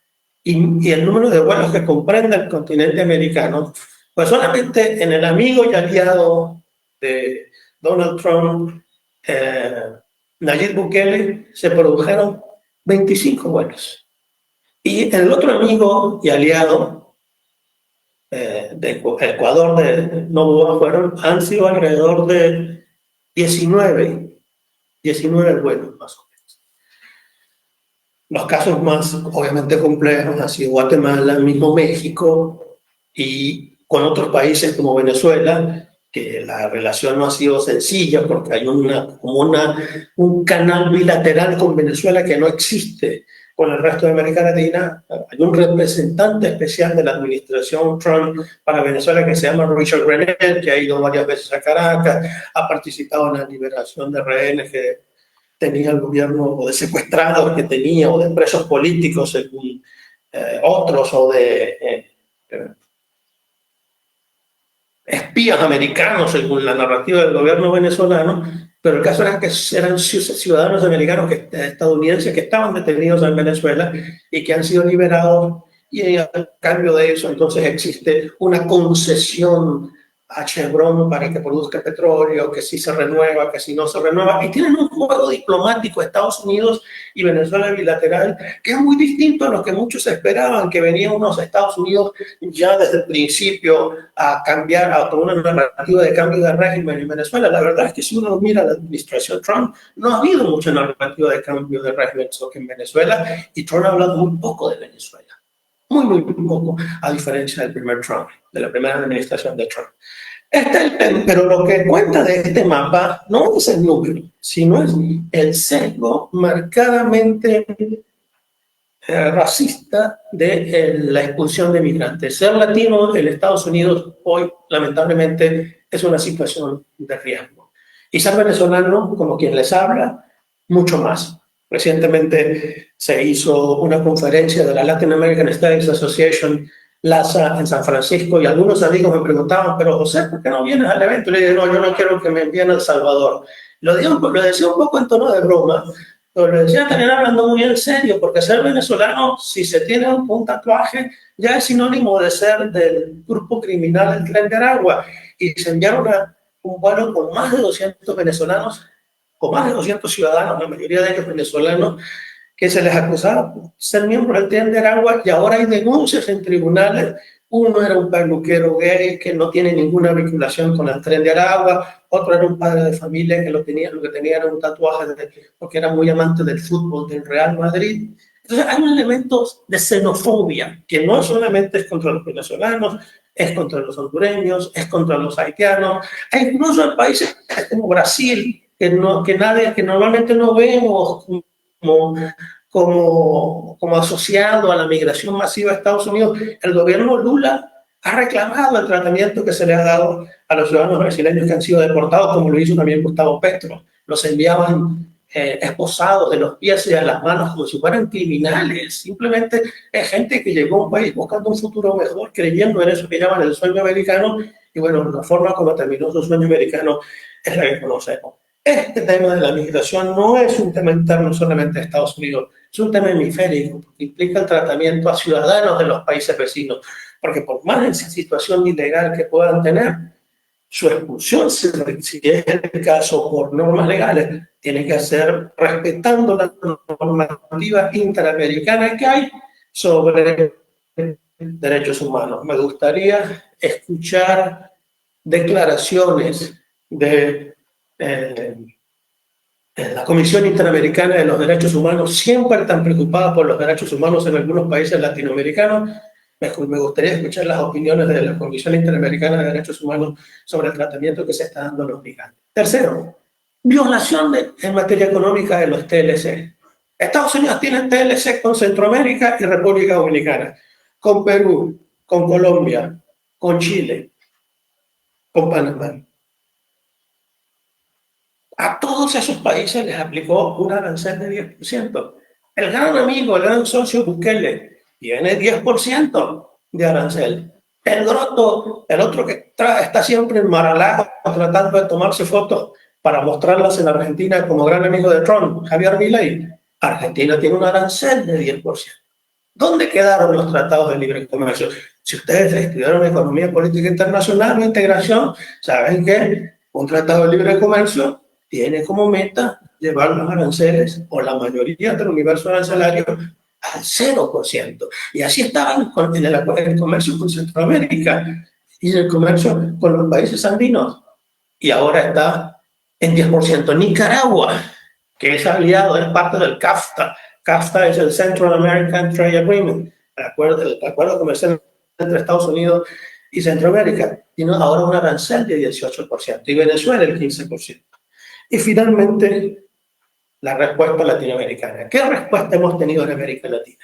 y el número de vuelos que comprende el continente americano, pues solamente en el amigo y aliado de Donald Trump, Nayib Bukele, se produjeron 25 vuelos. Y el otro amigo y aliado de Ecuador, de Novoa, han sido alrededor de 19 vuelos más o menos. Los casos más, obviamente, complejos han sido Guatemala, mismo México, y con otros países como Venezuela, que la relación no ha sido sencilla porque hay un canal bilateral con Venezuela que no existe con el resto de América Latina. Hay un representante especial de la administración Trump para Venezuela que se llama Richard Grenell, que ha ido varias veces a Caracas, ha participado en la liberación de rehenes que tenía el gobierno, o de secuestrados que tenía, o de presos políticos según otros, o de espías americanos según la narrativa del gobierno venezolano. Pero el caso era que eran ciudadanos americanos, estadounidenses, que estaban detenidos en Venezuela y que han sido liberados, y a cambio de eso entonces existe una concesión a Chevron para que produzca petróleo, que si se renueva, que si no se renueva, y tienen un juego diplomático Estados Unidos y Venezuela bilateral que es muy distinto a lo que muchos esperaban, que venían unos Estados Unidos ya desde el principio a cambiar, a tomar una narrativa de cambio de régimen en Venezuela. La verdad es que si uno mira la administración Trump, no ha habido mucha narrativa de cambio de régimen en Venezuela, y Trump ha hablado muy poco de Venezuela. Muy poco, a diferencia del primer Trump, de la primera administración de Trump. Pero lo que cuenta de este mapa no es el número, sino es el sesgo marcadamente racista de la expulsión de migrantes. Ser latino en Estados Unidos hoy, lamentablemente, es una situación de riesgo. Y ser venezolano, como quien les habla, mucho más. Recientemente se hizo una conferencia de la Latin American Studies Association, LASA, en San Francisco, y algunos amigos me preguntaban, pero José, ¿por qué no vienes al evento? Y le dije, no, yo no quiero que me envíen a El Salvador. Lo decía un poco en tono de broma, pero lo decía también hablando muy en serio, porque ser venezolano, si se tiene un tatuaje, ya es sinónimo de ser del grupo criminal del Tren de Aragua. Y se enviaron un vuelo con más de 200 venezolanos, o más de 200 ciudadanos, la mayoría de ellos venezolanos, que se les acusaba por ser miembros del Tren de Aragua, y ahora hay denuncias en tribunales. Uno era un peluquero gay que no tiene ninguna vinculación con el Tren de Aragua, otro era un padre de familia que lo que tenía era un tatuaje porque era muy amante del fútbol del Real Madrid. Entonces hay un elemento de xenofobia que no solamente es contra los venezolanos, es contra los hondureños, es contra los haitianos, hay incluso en países como Brasil, que normalmente no vemos como asociado a la migración masiva a Estados Unidos. El gobierno Lula ha reclamado el tratamiento que se le ha dado a los ciudadanos brasileños que han sido deportados, como lo hizo también Gustavo Petro. Los enviaban esposados de los pies y de las manos como si fueran criminales. Simplemente es gente que llegó a un país buscando un futuro mejor, creyendo en eso que llaman el sueño americano, y bueno, la forma como terminó su sueño americano es la que conocemos. Este tema de la migración no es un tema interno solamente de Estados Unidos, es un tema hemisférico, porque implica el tratamiento a ciudadanos de los países vecinos, porque por más en situación ilegal que puedan tener, su expulsión, si es el caso por normas legales, tiene que ser respetando la normativa interamericana que hay sobre derechos humanos. Me gustaría escuchar declaraciones de la Comisión Interamericana de los Derechos Humanos, siempre tan preocupada por los derechos humanos en algunos países latinoamericanos. Me gustaría escuchar las opiniones de la Comisión Interamericana de Derechos Humanos sobre el tratamiento que se está dando a los migrantes. Tercero, violación en materia económica de los TLC. Estados Unidos tiene TLC con Centroamérica y República Dominicana, con Perú, con Colombia, con Chile, con Panamá. A todos esos países les aplicó un arancel de 10%. El gran amigo, el gran socio Bukele, tiene 10% de arancel. El Grotto, el otro que está siempre en Mar-a-Lago tratando de tomarse fotos para mostrarlas en Argentina como gran amigo de Trump, Javier Milei, Argentina tiene un arancel de 10%. ¿Dónde quedaron los tratados de libre comercio? Si ustedes estudiaron economía política internacional o integración, saben que un tratado de libre comercio tiene como meta llevar los aranceles, o la mayoría del universo arancelario, al 0%. Y así estaban en el comercio con Centroamérica y en el comercio con los países andinos. Y ahora está en 10%. Nicaragua, que es aliado, es parte del CAFTA. CAFTA es el Central American Trade Agreement, el acuerdo comercial entre Estados Unidos y Centroamérica. Tiene ahora un arancel de 18%. Y Venezuela el 15%. Y finalmente, la respuesta latinoamericana. ¿Qué respuesta hemos tenido en América Latina?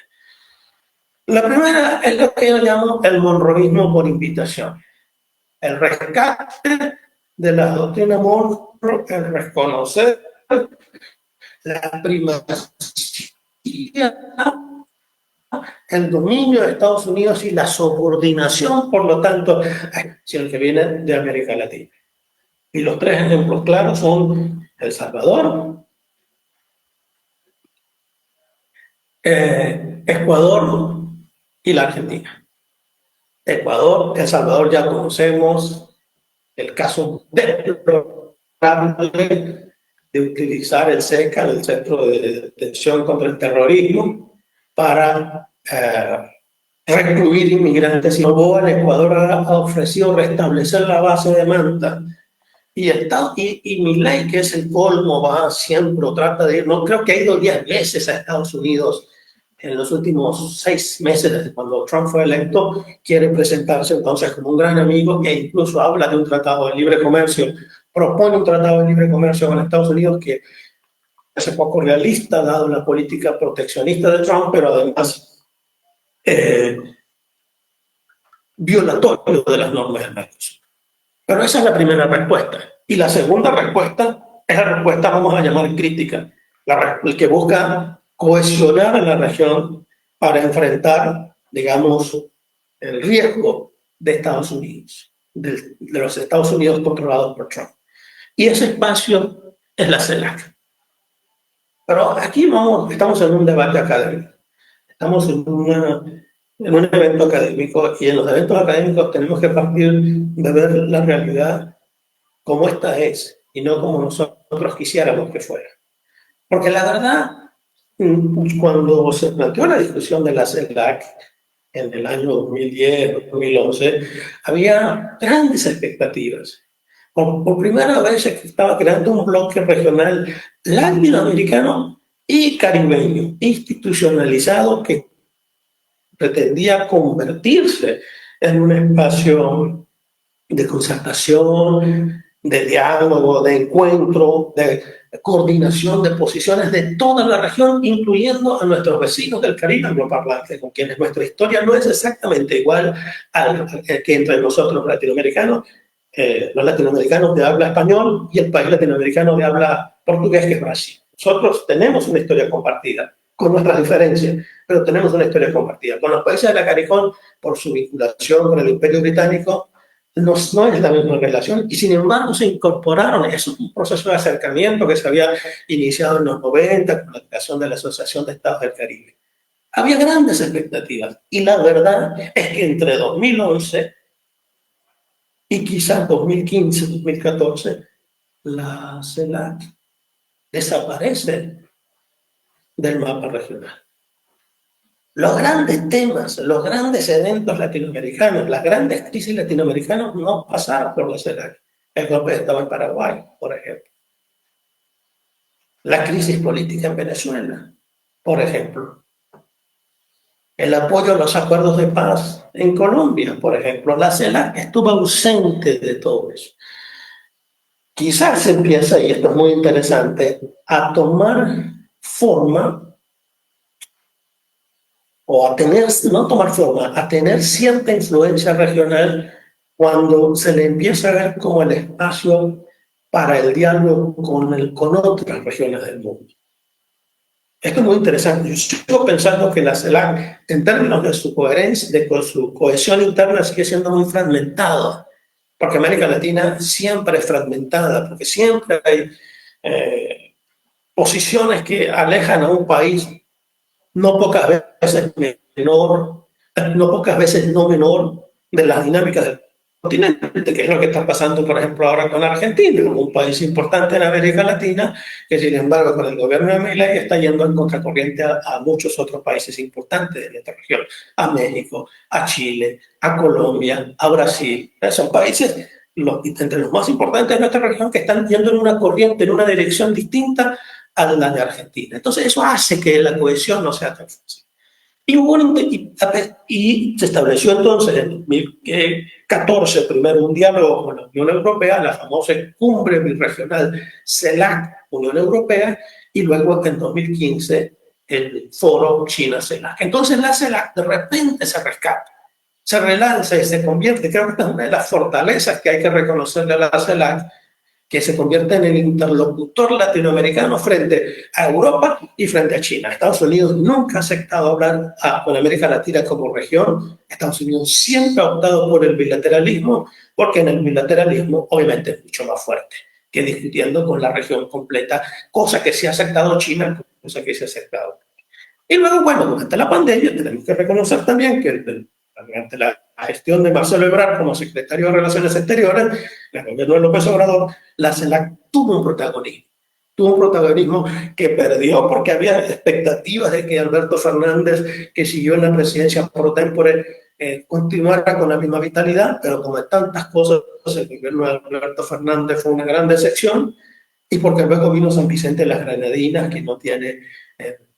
La primera es lo que yo llamo el monroísmo por invitación. El rescate de la doctrina Monroe, el reconocer la primacía, el dominio de Estados Unidos y la subordinación, por lo tanto, hacia el que viene de América Latina. Y los tres ejemplos claros son El Salvador, Ecuador y la Argentina. Ecuador, El Salvador ya conocemos el caso de utilizar el CECA, el Centro de Detención contra el Terrorismo, para recluir inmigrantes. Y Noboa en Ecuador ha ofrecido restablecer la base de Manta. Y Milei, que es el colmo, va siempre o trata de ir, no creo que ha ido 10 veces a Estados Unidos en los últimos 6 meses desde cuando Trump fue electo, quiere presentarse entonces como un gran amigo e incluso habla de un tratado de libre comercio, propone un tratado de libre comercio con Estados Unidos que es poco realista dado la política proteccionista de Trump, pero además violatorio de las normas del Mercosur. Pero esa es la primera respuesta. Y la segunda respuesta es la respuesta, vamos a llamar crítica, el que busca cohesionar a la región para enfrentar, digamos, el riesgo de Estados Unidos, de los Estados Unidos controlados por Trump. Y ese espacio es la CELAC. Pero aquí estamos en un debate académico, estamos en un evento académico, y en los eventos académicos tenemos que partir de ver la realidad como esta es y no como nosotros quisiéramos que fuera. Porque la verdad, cuando se planteó la discusión de la CELAC en el año 2010, 2011, había grandes expectativas. Por primera vez se estaba creando un bloque regional latinoamericano y caribeño, institucionalizado, que pretendía convertirse en un espacio de concertación, de diálogo, de encuentro, de coordinación de posiciones de toda la región, incluyendo a nuestros vecinos del Caribe angloparlante, con quienes nuestra historia no es exactamente igual que entre nosotros latinoamericanos, los latinoamericanos de habla español y el país latinoamericano de habla portugués, que es Brasil. Nosotros tenemos una historia compartida, con nuestras diferencias, pero tenemos una historia compartida. Con los países de la CARICOM, por su vinculación con el Imperio Británico, no es la misma relación, y sin embargo se incorporaron. Es un proceso de acercamiento que se había iniciado en los 90 con la creación de la Asociación de Estados del Caribe. Había grandes expectativas, y la verdad es que entre 2011 y quizás 2015, 2014, la CELAC desaparece del mapa regional. Los grandes temas, los grandes eventos latinoamericanos, las grandes crisis latinoamericanas no pasaron por la CELAC. El golpe de Estado en Paraguay, por ejemplo. La crisis política en Venezuela, por ejemplo. El apoyo a los acuerdos de paz en Colombia, por ejemplo. La CELAC estuvo ausente de todo eso. Quizás se empieza, y esto es muy interesante, a tomar forma, o a tener, no tomar forma, a tener cierta influencia regional cuando se le empieza a ver como el espacio para el diálogo con otras regiones del mundo. Esto es muy interesante. Yo sigo pensando que la CELAC, en términos de su coherencia, de su cohesión interna, sigue siendo muy fragmentada, porque América Latina siempre es fragmentada, porque siempre hay posiciones que alejan a un país no pocas veces no menor de las dinámicas del continente, que es lo que está pasando, por ejemplo, ahora con Argentina, un país importante en América Latina, que sin embargo con el gobierno de Milei está yendo en contracorriente a muchos otros países importantes de nuestra región, a México, a Chile, a Colombia, a Brasil. Son países entre los más importantes de nuestra región que están yendo en una corriente, en una dirección distinta a la de Argentina. Entonces eso hace que la cohesión no sea tan fácil. Y se estableció entonces en 2014 primero un diálogo con la Unión Europea, la famosa cumbre birregional CELAC Unión Europea, y luego en 2015 el foro China-CELAC. Entonces la CELAC de repente se rescata, se relanza y se convierte, creo que esta es una de las fortalezas que hay que reconocerle a la CELAC, que se convierte en el interlocutor latinoamericano frente a Europa y frente a China. Estados Unidos nunca ha aceptado hablar con América Latina como región. Estados Unidos siempre ha optado por el bilateralismo, porque en el bilateralismo obviamente es mucho más fuerte que discutiendo con la región completa, cosa que sí ha aceptado China, cosa que sí ha aceptado. Y luego, bueno, durante la pandemia tenemos que reconocer también que durante la gestión de Marcelo Ebrard como secretario de Relaciones Exteriores, el gobierno de López Obrador, la CELAC tuvo un protagonismo. Tuvo un protagonismo que perdió porque había expectativas de que Alberto Fernández, que siguió en la presidencia pro tempore, continuara con la misma vitalidad, pero como en tantas cosas, el gobierno de Alberto Fernández fue una gran decepción, y porque luego vino San Vicente de las Granadinas, que no tiene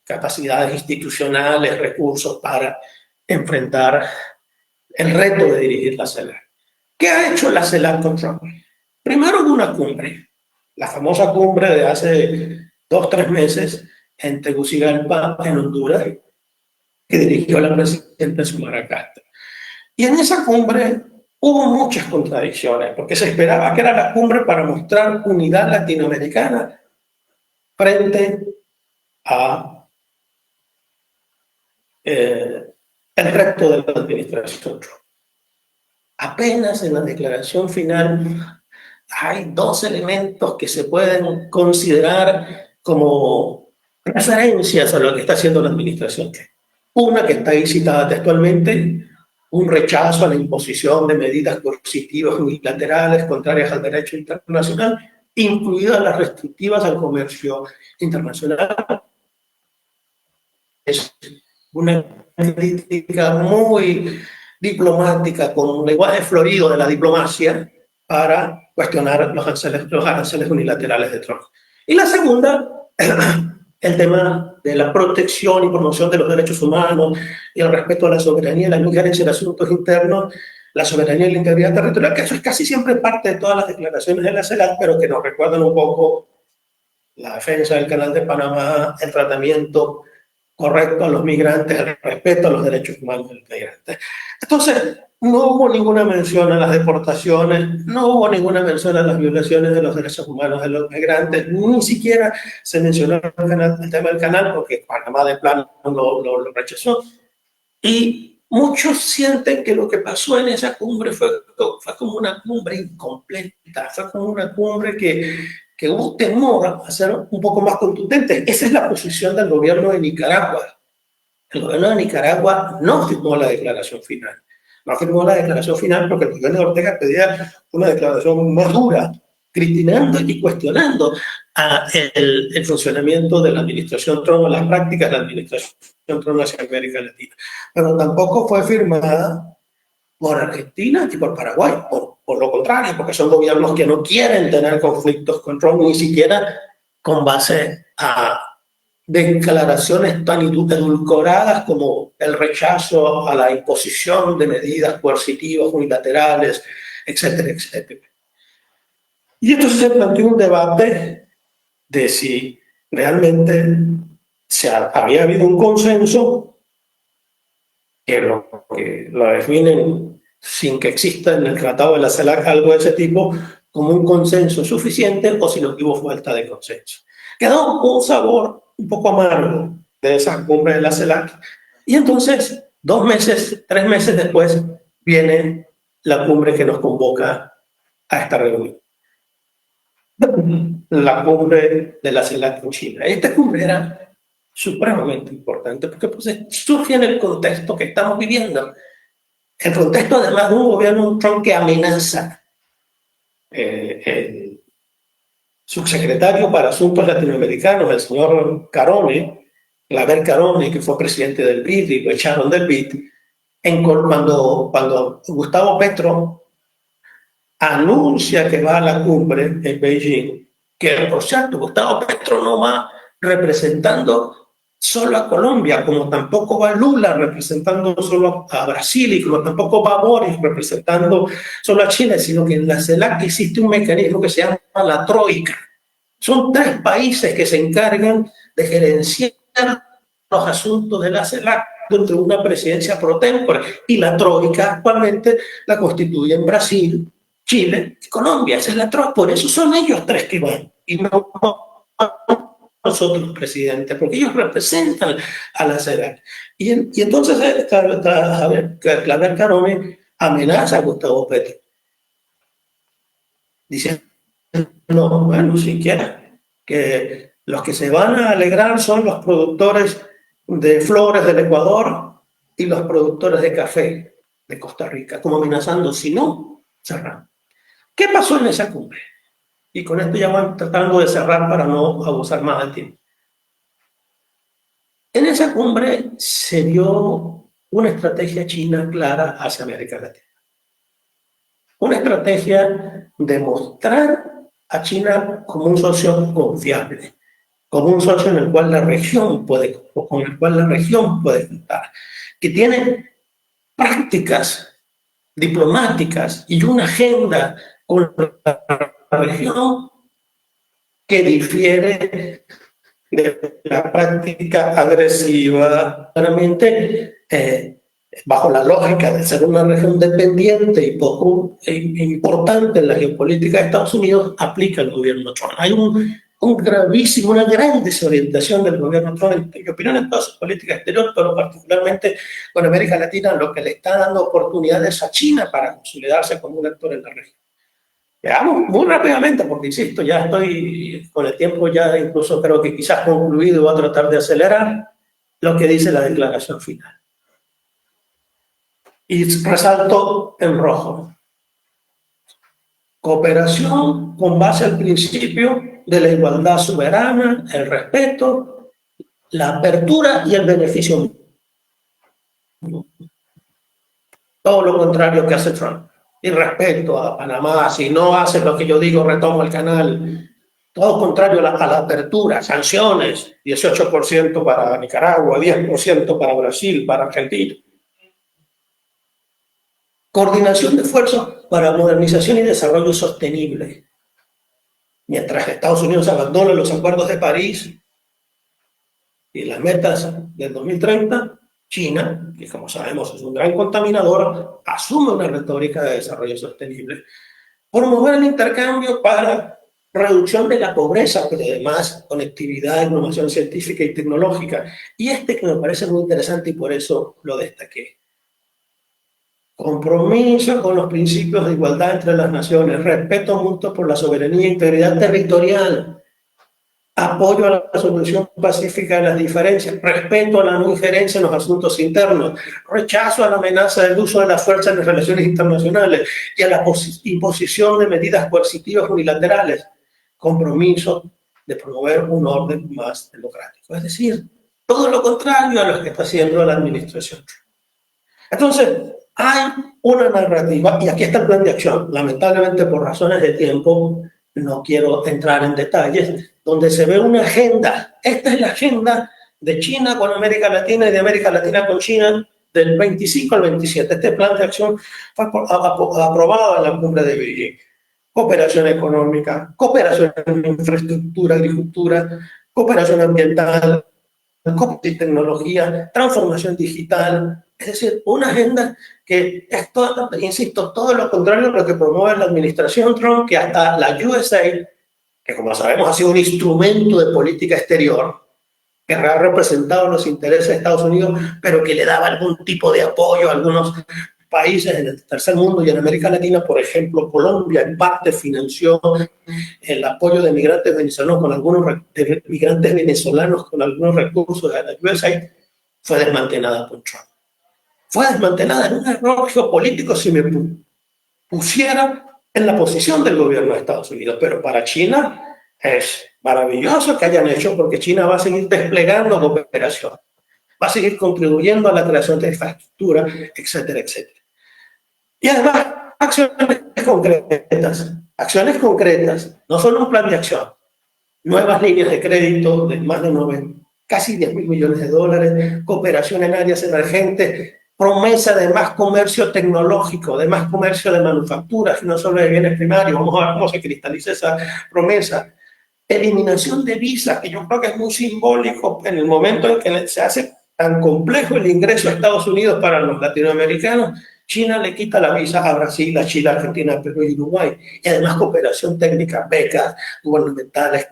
capacidades institucionales, recursos para enfrentar el reto de dirigir la CELAC. ¿Qué ha hecho la CELAC con Trump? Primero hubo una cumbre, la famosa cumbre de hace 2-3 meses en Tegucigalpa, en Honduras, que dirigió la presidenta Xiomara Castro. Y en esa cumbre hubo muchas contradicciones, porque se esperaba que era la cumbre para mostrar unidad latinoamericana frente a el resto de la administración Trump. Apenas en la declaración final hay 2 elementos que se pueden considerar como referencias a lo que está haciendo la administración Trump. Una que está ahí citada textualmente, un rechazo a la imposición de medidas coercitivas unilaterales contrarias al derecho internacional, incluidas las restrictivas al comercio internacional. Es una crítica muy diplomática, con un lenguaje florido de la diplomacia, para cuestionar los aranceles unilaterales de Trump. Y la segunda, el tema de la protección y promoción de los derechos humanos y el respeto a la soberanía y la injerencia en asuntos internos, la soberanía y la integridad territorial, que eso es casi siempre parte de todas las declaraciones de la CELAC, pero que nos recuerdan un poco la defensa del Canal de Panamá, el tratamiento correcto a los migrantes, el respeto a los derechos humanos de los migrantes. Entonces, no hubo ninguna mención a las deportaciones, no hubo ninguna mención a las violaciones de los derechos humanos de los migrantes, ni siquiera se mencionó el tema del canal, porque Panamá de plano lo rechazó. Y muchos sienten que lo que pasó en esa cumbre fue como una cumbre incompleta, fue como una cumbre que hubo temor a ser un poco más contundente. Esa es la posición del gobierno de Nicaragua. El gobierno de Nicaragua no firmó la declaración final. No firmó la declaración final porque el gobierno de Ortega pedía una declaración más dura, criticando y cuestionando el funcionamiento de la administración Trump, las prácticas de la administración Trump hacia América Latina. Pero tampoco fue firmada por Argentina y por Paraguay, por lo contrario, porque son gobiernos que no quieren tener conflictos con Trump, ni siquiera con base a declaraciones tan edulcoradas como el rechazo a la imposición de medidas coercitivas unilaterales, etcétera, etcétera. Y entonces se planteó un debate de si realmente había habido un consenso que lo definen sin que exista en el Tratado de la CELAC algo de ese tipo como un consenso suficiente, o si no hubo falta de consenso. Quedó un sabor un poco amargo de esa cumbre de la CELAC, y entonces 2 meses, 3 meses después viene la cumbre que nos convoca a esta reunión. La cumbre de la CELAC en China. Esta cumbre era supremamente importante porque pues, surge en el contexto que estamos viviendo. El contexto además de un gobierno Trump que amenaza. El subsecretario para Asuntos Latinoamericanos, el señor Carone, Claver Carone, que fue presidente del BID y lo echaron del BID, cuando Gustavo Petro anuncia que va a la cumbre en Beijing, que por cierto Gustavo Petro no va representando solo a Colombia, como tampoco va Lula representando solo a Brasil, y como tampoco va Boris representando solo a Chile, sino que en la CELAC existe un mecanismo que se llama la Troika. Son 3 países que se encargan de gerenciar los asuntos de la CELAC dentro de una presidencia pro tempore, y la Troika actualmente la constituyen Brasil, Chile y Colombia. Esa es la Troika, por eso son ellos 3 que van, y no nosotros, presidente, porque ellos representan a la CELAC. Y entonces Claver Carone amenaza a Gustavo Petro, diciendo, no, bueno, siquiera, que los que se van a alegrar son los productores de flores del Ecuador y los productores de café. de Costa Rica, como amenazando, si no, cerrar. ¿Qué pasó en esa cumbre? Y con esto ya voy tratando de cerrar para no abusar más del tiempo. En esa cumbre se dio una estrategia china clara hacia América Latina. Una estrategia de mostrar a China como un socio confiable, como un socio en el cual la región puede, con el cual la región puede contar, que tiene prácticas diplomáticas y una agenda con la región que difiere de la práctica agresiva, claramente bajo la lógica de ser una región dependiente y poco importante en la geopolítica de Estados Unidos, aplica el gobierno Trump. Hay una gran desorientación del gobierno Trump, en mi opinión, en toda su política exterior, pero particularmente con América Latina, lo que le está dando oportunidades a China para consolidarse como un actor en la región. Veamos muy rápidamente, porque insisto, ya estoy con el tiempo ya incluso creo que quizás concluido, voy a tratar de acelerar lo que dice la declaración final. Y resalto en rojo. Cooperación con base al principio de la igualdad soberana, el respeto, la apertura y el beneficio. Todo lo contrario que hace Trump. Y respeto a Panamá, si no hace lo que yo digo, retomo el canal. Todo contrario a la apertura, sanciones, 18% para Nicaragua, 10% para Brasil, para Argentina. Coordinación de esfuerzos para modernización y desarrollo sostenible. Mientras Estados Unidos abandona los acuerdos de París y las metas del 2030, China, que como sabemos es un gran contaminador, asume una retórica de desarrollo sostenible. Promover el intercambio para reducción de la pobreza, pero además conectividad, innovación científica y tecnológica. Y que me parece muy interesante y por eso lo destaqué. Compromiso con los principios de igualdad entre las naciones, respeto mutuo por la soberanía e integridad territorial, apoyo a la solución pacífica de las diferencias, respeto a la no injerencia en los asuntos internos, rechazo a la amenaza del uso de la fuerza en las relaciones internacionales y a la imposición de medidas coercitivas unilaterales, compromiso de promover un orden más democrático. Es decir, todo lo contrario a lo que está haciendo la administración. Entonces, hay una narrativa, y aquí está el plan de acción. Lamentablemente, por razones de tiempo, no quiero entrar en detalles, donde se ve una agenda. Esta es la agenda de China con América Latina y de América Latina con China del 25 al 27. Este plan de acción fue aprobado en la cumbre de Beijing. Cooperación económica, cooperación en infraestructura, agricultura, cooperación ambiental, tecnología, transformación digital. Es decir, una agenda que es toda, insisto, todo lo contrario a lo que promueve la administración Trump, que hasta la USA, que como sabemos ha sido un instrumento de política exterior, que ha representado los intereses de Estados Unidos, pero que le daba algún tipo de apoyo a algunos países en el tercer mundo y en América Latina. Por ejemplo, Colombia en parte financió el apoyo de migrantes venezolanos con algunos recursos de la USA, fue desmantelada por Trump. Fue desmantelada en un error geopolítico si me pusiera en la posición del gobierno de Estados Unidos. Pero para China es maravilloso que hayan hecho, porque China va a seguir desplegando cooperación, va a seguir contribuyendo a la creación de infraestructura, etcétera, etcétera. Y además, acciones concretas, no solo un plan de acción, nuevas líneas de crédito de más de casi 10 mil millones de dólares, cooperación en áreas emergentes, promesa de más comercio tecnológico, de más comercio de manufacturas, no solo de bienes primarios. Vamos a ver cómo se cristaliza esa promesa. Eliminación de visas, que yo creo que es muy simbólico en el momento en que se hace tan complejo el ingreso a Estados Unidos para los latinoamericanos. China le quita la visa a Brasil, a Chile, a Argentina, a Perú y Uruguay. Y además cooperación técnica, becas gubernamentales,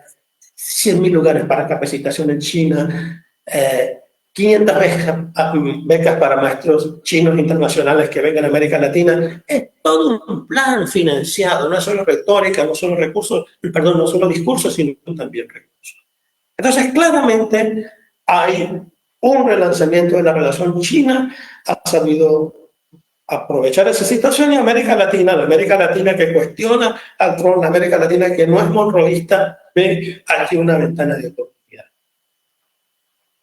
100.000 lugares para capacitación en China, 500 becas para maestros chinos internacionales que vengan a América Latina. Es todo un plan financiado, no es solo retórica, no solo recursos, perdón, no solo discursos, sino también recursos. Entonces, claramente hay un relanzamiento de la relación. China ha sabido aprovechar esa situación, y América Latina, la América Latina que cuestiona al Trump, la América Latina que no es monroísta, ve aquí una ventana de oportunidad.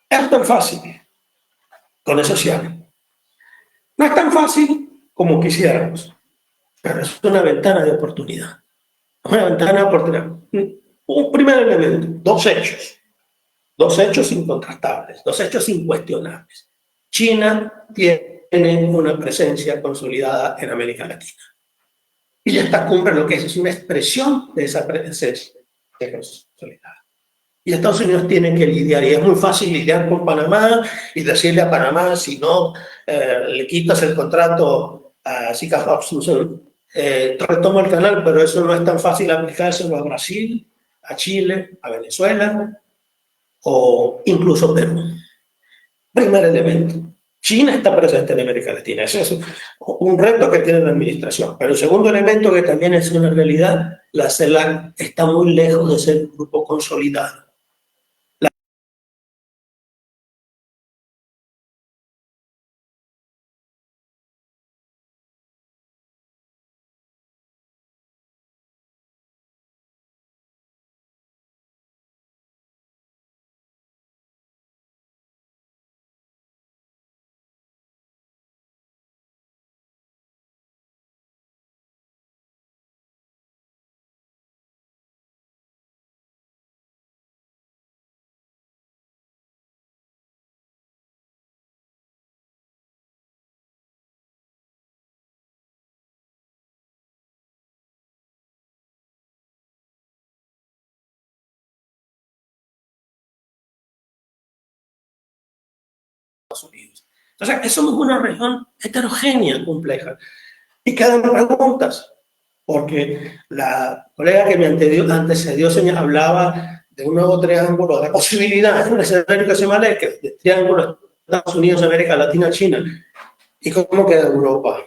Es tan fácil con eso cierre. No es tan fácil como quisiéramos, pero es una ventana de oportunidad. Una ventana de oportunidad. Un primer elemento, dos hechos incontrastables, dos hechos incuestionables. China tiene una presencia consolidada en América Latina. Y esta cumbre lo que es una expresión de esa presencia consolidada. Y Estados Unidos tiene que lidiar, y es muy fácil lidiar con Panamá y decirle a Panamá, si no le quitas el contrato a Sika Hutchinson, retomo el canal, pero eso no es tan fácil aplicárselo a Brasil, a Chile, a Venezuela o incluso Perú. Primer elemento. China está presente en América Latina. Ese es un reto que tiene la administración. Pero el segundo elemento, que también es una realidad, la CELAC está muy lejos de ser un grupo consolidado. Unidos. Entonces, somos una región heterogénea, compleja. Y quedan preguntas, porque la colega que me antecedió hablaba de un nuevo triángulo, de posibilidad, es un escenario que se llama de triángulo Estados Unidos, América Latina, China. ¿Y cómo queda Europa?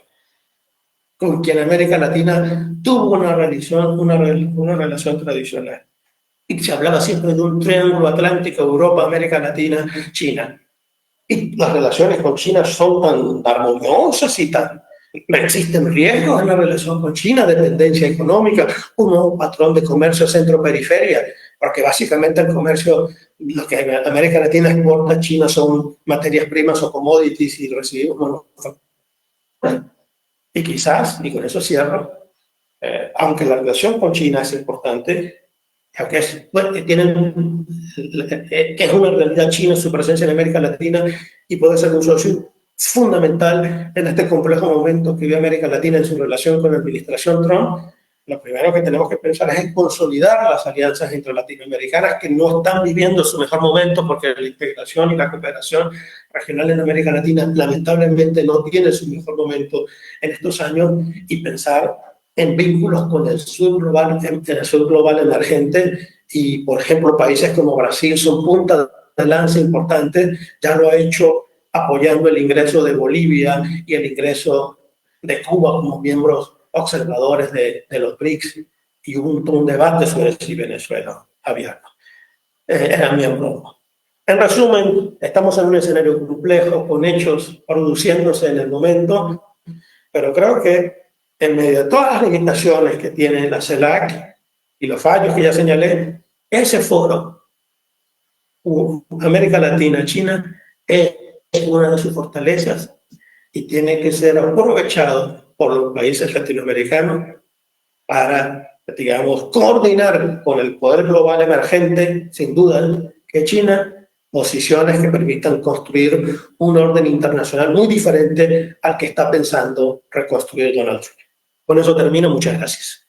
Con quien América Latina tuvo una relación tradicional. Y se hablaba siempre de un triángulo atlántico, Europa, América Latina, China. Y las relaciones con China son tan armoniosas y tan... Existen riesgos en la relación con China, dependencia económica, un nuevo patrón de comercio centro-periferia, porque básicamente el comercio, lo que América Latina exporta a China son materias primas o commodities y recibimos... Y quizás, y con eso cierro, aunque la relación con China es importante, que es una realidad china su presencia en América Latina y puede ser un socio fundamental en este complejo momento que vive América Latina en su relación con la administración Trump. Lo primero que tenemos que pensar es en consolidar las alianzas entre latinoamericanas que no están viviendo su mejor momento, porque la integración y la cooperación regional en América Latina lamentablemente no tiene su mejor momento en estos años, y pensar en vínculos con el sur global, en el sur global emergente. Y, por ejemplo, países como Brasil son punta de lanza importante, ya lo ha hecho apoyando el ingreso de Bolivia y el ingreso de Cuba como miembros observadores de los BRICS, y hubo un debate sobre si Venezuela abierto era miembro. En resumen, estamos en un escenario complejo, con hechos produciéndose en el momento, pero creo que en medio de todas las limitaciones que tiene la CELAC y los fallos que ya señalé, ese foro, América Latina, China, es una de sus fortalezas y tiene que ser aprovechado por los países latinoamericanos para, digamos, coordinar con el poder global emergente, sin duda, que China, posiciones que permitan construir un orden internacional muy diferente al que está pensando reconstruir Donald Trump. Con eso termino. Muchas gracias.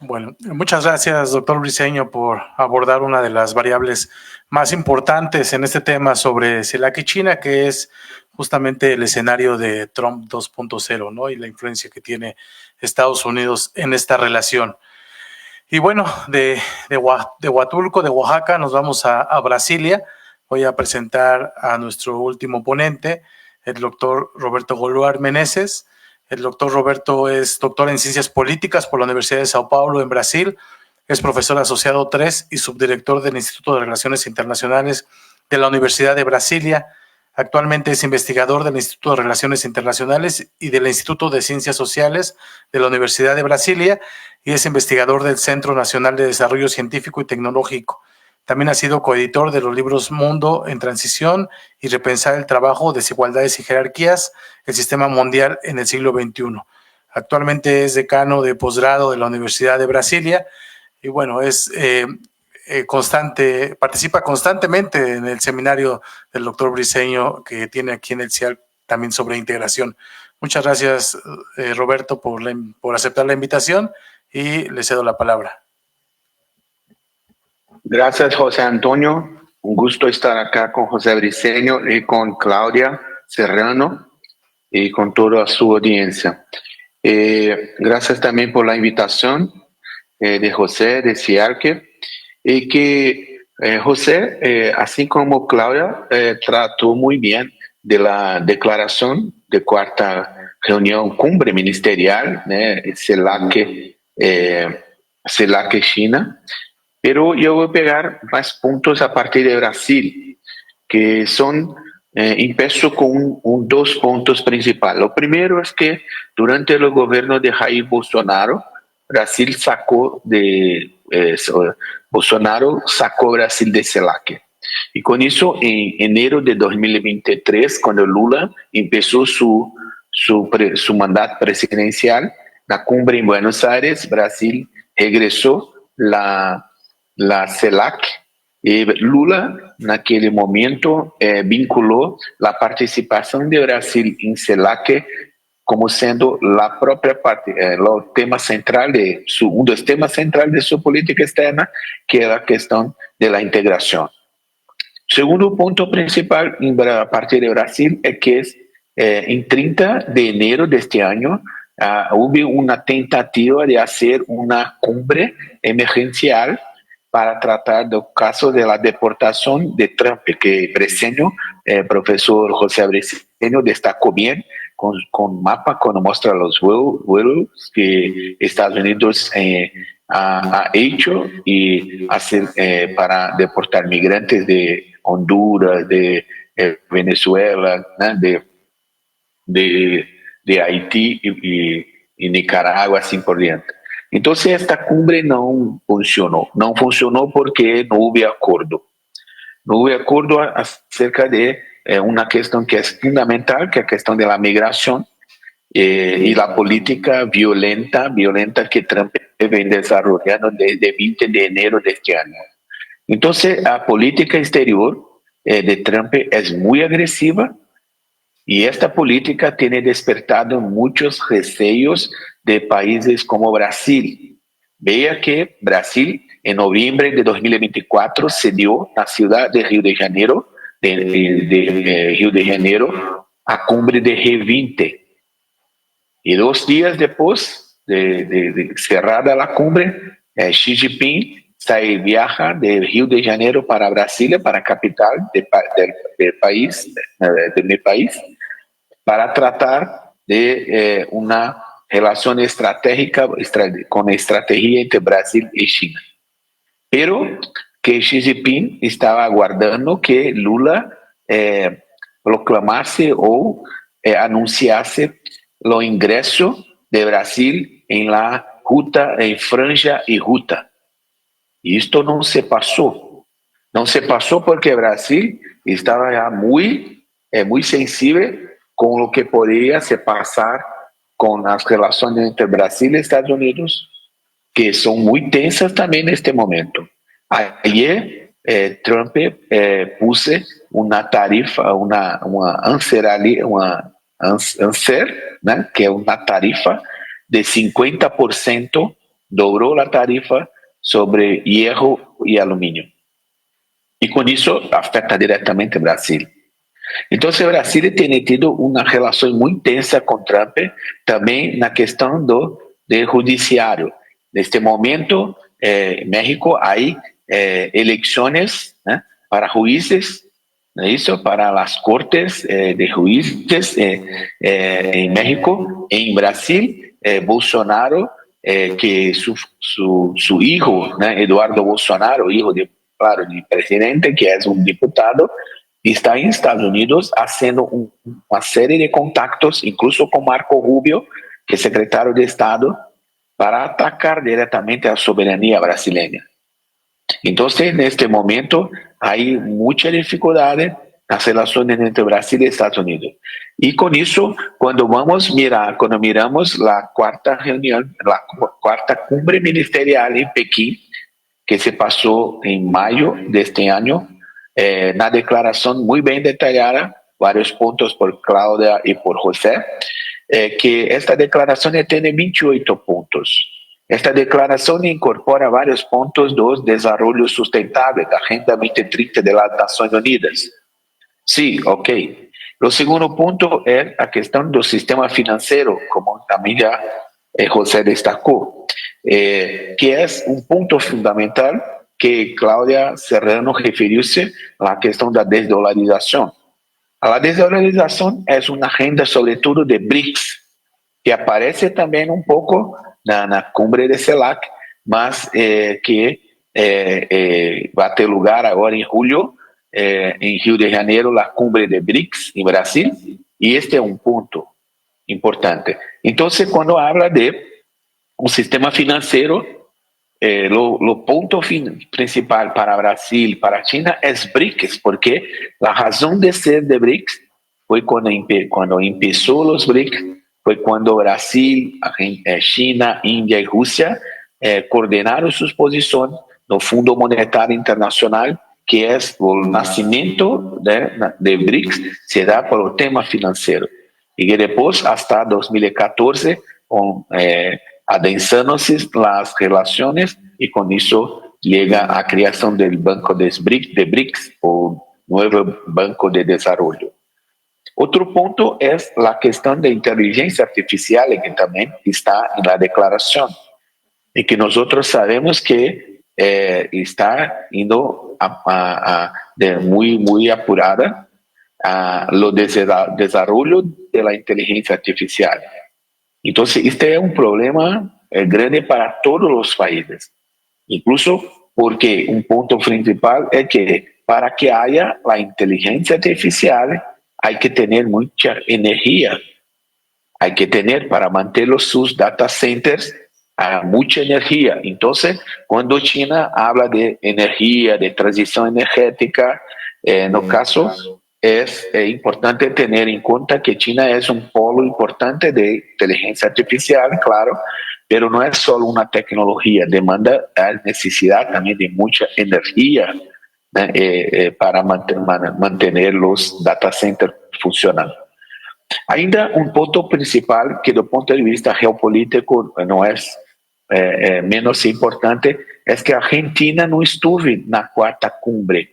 Bueno, muchas gracias, doctor Briceño, por abordar una de las variables más importantes en este tema sobre CELAC y China, que es justamente el escenario de Trump 2.0, ¿no? Y la influencia que tiene Estados Unidos en esta relación. Y bueno, de Huatulco, de Oaxaca, nos vamos a Brasilia. Voy a presentar a nuestro último ponente, el doctor Roberto Goulart Meneses. El doctor Roberto es doctor en Ciencias Políticas por la Universidad de Sao Paulo en Brasil. es profesor asociado 3 y subdirector del Instituto de Relaciones Internacionales de la Universidad de Brasilia. Actualmente es investigador del Instituto de Relaciones Internacionales y del Instituto de Ciencias Sociales de la Universidad de Brasilia y es investigador del Centro Nacional de Desarrollo Científico y Tecnológico. También ha sido coeditor de los libros Mundo en Transición y Repensar el Trabajo, Desigualdades y Jerarquías, el Sistema Mundial en el siglo XXI. Actualmente es decano de posgrado de la Universidad de Brasilia y bueno, es participa constantemente en el seminario del doctor Briceño que tiene aquí en el CIAL también sobre integración. Muchas gracias, Roberto, por aceptar la invitación y le cedo la palabra. Gracias, José Antonio. Un gusto estar acá con José Briceño y con Claudia Serrano y con toda su audiencia. Gracias también por la invitación de José, de CIARC, y que José, así como Claudia, trató muy bien de la declaración de cuarta reunión cumbre ministerial, CELAC China, pero yo voy a pegar más puntos a partir de Brasil, que son, empiezo con dos puntos principales. Lo primero es que durante el gobierno de Jair Bolsonaro, Brasil Bolsonaro sacó Brasil de CELAC. Y con eso, en enero de 2023, cuando Lula empezó su mandato presidencial, la cumbre en Buenos Aires, Brasil regresó la CELAC. Y Lula, en aquel momento, vinculó la participación de Brasil en CELAC como siendo la propia parte, el tema central uno de los temas centrales de su política externa, que es la cuestión de la integración. Segundo punto principal a partir de Brasil es que en 30 de enero de este año hubo una tentativa de hacer una cumbre emergencial para tratar del caso de la deportación de Trump, que Briceño, profesor José Briceño, destacó bien con mapa cuando muestra los vuelos que Estados Unidos ha hecho y hacer para deportar migrantes de Honduras, de Venezuela, ¿no? de Haití y Nicaragua, así por diante. Entonces esta cumbre no funcionó porque no hubo acuerdo. No hubo acuerdo acerca de una cuestión que es fundamental, que es la cuestión de la migración y la política violenta que Trump viene desarrollando desde 20 de enero de este año. Entonces la política exterior de Trump es muy agresiva y esta política tiene despertado muchos recelos de países como Brasil. Vea que Brasil, en noviembre de 2024, cedió la ciudad de Río de Janeiro, a cumbre de G20. Y 2 días después de cerrada la cumbre, Xi Jinping viaja de Río de Janeiro para Brasilia, para capital del país, de mi país, para tratar de una relación estratégica con estrategia entre Brasil y China. Pero que Xi Jinping estaba aguardando que Lula proclamase o anunciase el ingreso de Brasil en la ruta, en franja y ruta. Y esto no se pasó. No se pasó porque Brasil estaba ya muy sensible con lo que podría se pasar con las relaciones entre Brasil y Estados Unidos, que son muy tensas también en este momento. Ayer Trump puso una tarifa, una ANSER, ¿no? Que es una tarifa de 50%, dobró la tarifa sobre hierro y aluminio. Y con eso afecta directamente a Brasil. Entonces Brasil tiene tenido una relación muy tensa con Trump, también en la cuestión del judiciario. En este momento, en México hay elecciones para jueces, ¿no? Para las cortes de jueces en México. En Brasil, Bolsonaro que su hijo, Eduardo Bolsonaro, hijo de presidente, que es un diputado, está en Estados Unidos haciendo una serie de contactos, incluso con Marco Rubio, que es secretario de Estado, para atacar directamente a la soberanía brasileña. Entonces, en este momento, hay mucha dificultad en las relaciones entre Brasil y Estados Unidos. Y con eso, cuando miramos la cuarta reunión, la cuarta cumbre ministerial en Pekín, que se pasó en mayo de este año, una declaración muy bien detallada, varios puntos por Claudia y por José, que esta declaración tiene 28 puntos. Esta declaración incorpora varios puntos del desarrollo sustentable, la Agenda 2030 de las Naciones Unidas. Sí, ok. El segundo punto es la cuestión del sistema financiero, como también ya José destacó, que es un punto fundamental que Claudia Serrano refirió-se a la cuestión de la desdolarización. La desdolarización es una agenda sobre todo de BRICS, que aparece también un poco en la cumbre de CELAC, mas que va a tener lugar ahora en julio, en Rio de Janeiro, la cumbre de BRICS en Brasil, y este es un punto importante. Entonces, cuando habla de un sistema financiero, lo punto principal para Brasil, para China, es BRICS, porque la razón de ser de BRICS fue cuando empezó los BRICS, fue cuando Brasil, China, India y Rusia coordenaron sus posiciones no Fundo Monetario Internacional, que es el nacimiento de BRICS, se da por el tema financiero. Y que después, hasta 2014, adensándose las relaciones, y con eso llega a creación del Banco de BRICS, o nuevo Banco de Desarrollo. Otro punto es la cuestión de inteligencia artificial, que también está en la declaración, y que nosotros sabemos que está yendo muy apurada a lo desarrollo de la inteligencia artificial. Entonces, este es un problema grande para todos los países, incluso porque un punto principal es que para que haya la inteligencia artificial hay que tener mucha energía, hay que tener para mantener sus data centers mucha energía. Entonces, cuando China habla de energía, de transición energética, en el caso es importante tener en cuenta que China es un polo importante de inteligencia artificial, claro, pero no es solo una tecnología, demanda necesidad también de mucha energía para mantener los data centers funcionando. Ainda un punto principal que do punto de vista geopolítico no es menos importante, es que Argentina no estuvo en la cuarta cumbre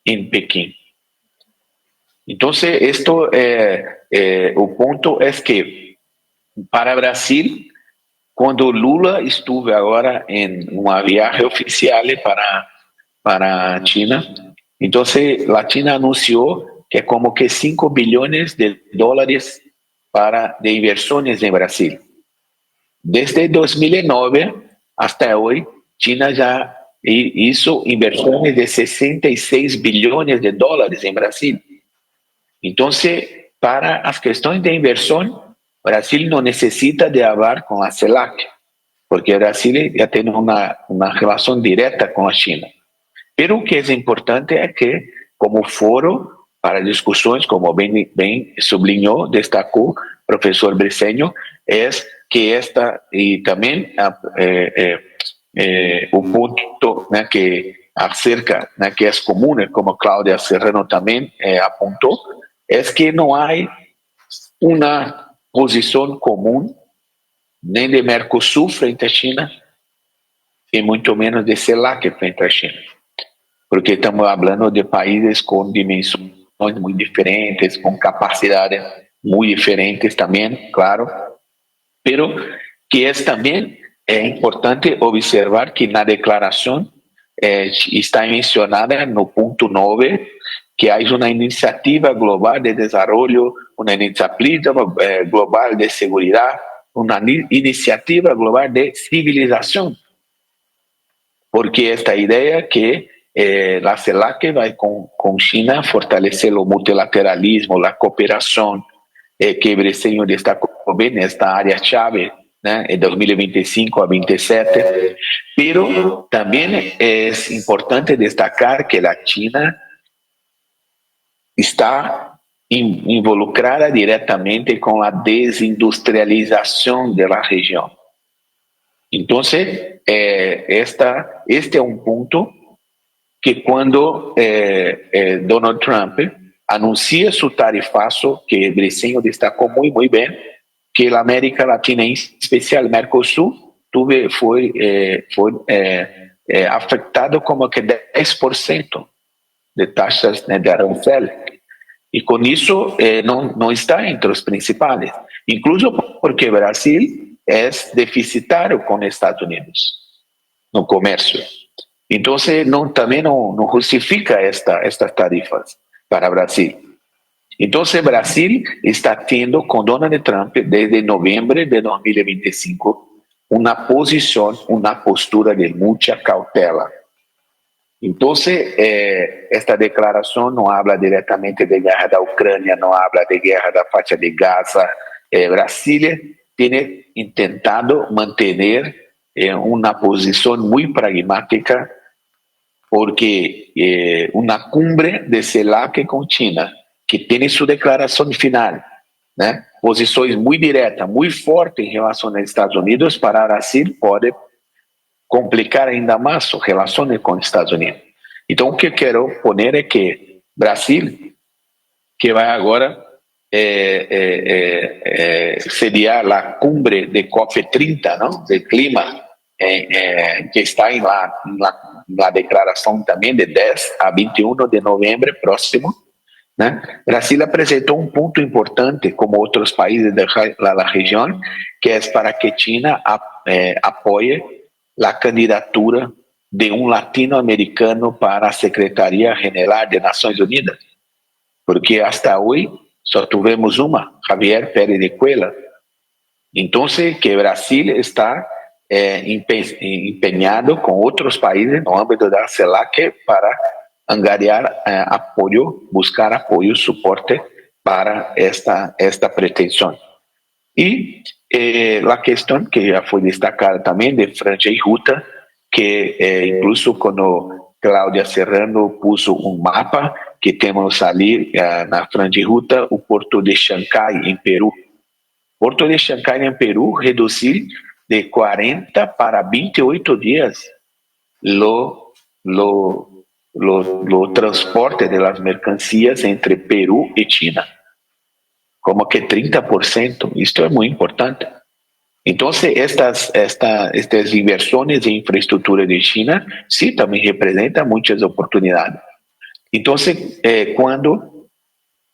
en Pekín. Entonces, el punto es que para Brasil, cuando Lula estuvo ahora en un viaje oficial para China, entonces la China anunció que como que 5 billones de dólares de inversiones en Brasil. Desde 2009 hasta hoy, China ya hizo inversiones de 66 billones de dólares en Brasil. Entonces, para las cuestiones de inversión, Brasil no necesita de hablar con la CELAC, porque Brasil ya tiene una relación directa con la China. Pero lo que es importante es que, como foro para discusiones, como bien sublinhó, destacó el profesor Briceño, es que y también un punto que acerca, que es común, como Claudia Serrano también apuntó, es que no hay una posición común ni de Mercosur frente a China y mucho menos de CELAC frente a China, porque estamos hablando de países con dimensiones muy diferentes, con capacidades muy diferentes también, claro, pero que es también importante observar que en la declaración está mencionada en el punto 9 que hay una iniciativa global de desarrollo, una iniciativa global de seguridad, una iniciativa global de civilización, porque esta idea que la CELAC va con China a fortalecer o multilateralismo, la cooperação, que o Briceño destacou bem nesta área-chave, né, em 2025 a 27, pero também é importante destacar que a China está involucrada diretamente com a desindustrialização da região. Então, este é um ponto que quando Donald Trump anuncia su tarifazo, que Briceño destacou muito bem, que a América Latina, em especial Mercosul, foi afetado como que 10% de taxas, né, de arancel. E com isso não está entre os principais, incluso porque Brasil é deficitário com os Estados Unidos no comércio. Então, também não justifica estas tarifas para Brasil. Então, Brasil está tendo com Donald Trump, desde novembro de 2025, uma posição, uma postura de muita cautela. Então, esta declaração não habla diretamente de guerra da Ucrânia, não habla de guerra da faixa de Gaza. Brasília tem tentado manter uma posição muito pragmática, porque uma cumbre de CELAC com China, que tem sua declaração final, né, posições muito diretas, muito fortes em relação aos Estados Unidos, para o Brasil pode complicar ainda mais suas relações com os Estados Unidos. Então, o que eu quero poner é que Brasil, que vai agora sediar a cumbre de COP30, não, de clima, que está na declaração também de 10 a 21 de novembro próximo, né? Brasil apresentou um ponto importante, como outros países da região, que é para que China apoie a candidatura de um latino-americano para a Secretaria-Geral de Nações Unidas, porque hasta hoje só tivemos uma, Javier Pérez de Cuellar. Então, que Brasil está empenhado com outros países no âmbito da CELAC para angariar apoio, buscar apoio, suporte para esta pretensão. E a questão que já foi destacada também de franja e ruta, que incluso quando Cláudia Serrano pôs um mapa que temos ali na franja e ruta, o Porto de Chancay, em Peru. Porto de Chancay, em Peru, reduzir de 40 para 28 dias lo transporte de las mercancías entre Perú y China. Como que 30%. Esto es muy importante. Entonces, estas inversiones en infraestructura de China sí también representan muchas oportunidades. Entonces, cuando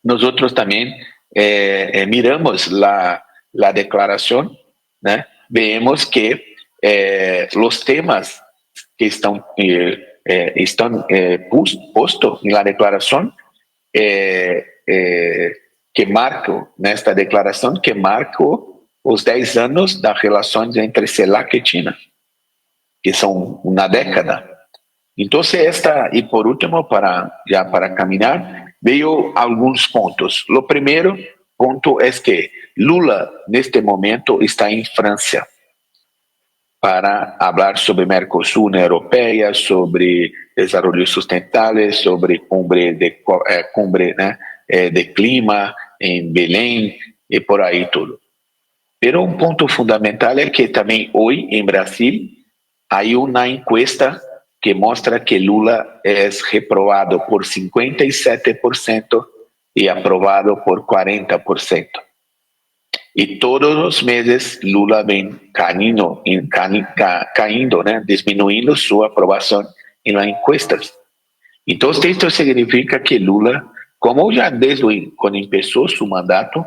nosotros también miramos la declaración, ¿no?, vemos que los temas que están postos en la declaración, que marcam nesta declaração, que marcou os 10 anos das relações entre CELAC e China, que são uma década. Então, e por último, para caminhar, veio alguns pontos. O primeiro ponto é que Lula, neste momento, está em França para falar sobre Mercosul, União Europeia, sobre desenvolvimento sustentável, sobre cumbre de clima em Belém e por aí tudo. Pero um ponto fundamental é que também hoje em Brasil há uma encuesta que mostra que Lula é reprovado por 57% e aprovado por 40%. E todos os meses Lula vem caindo, né, diminuindo sua aprovação em las encuestas. Então, isso significa que Lula, como já desde quando começou seu mandato,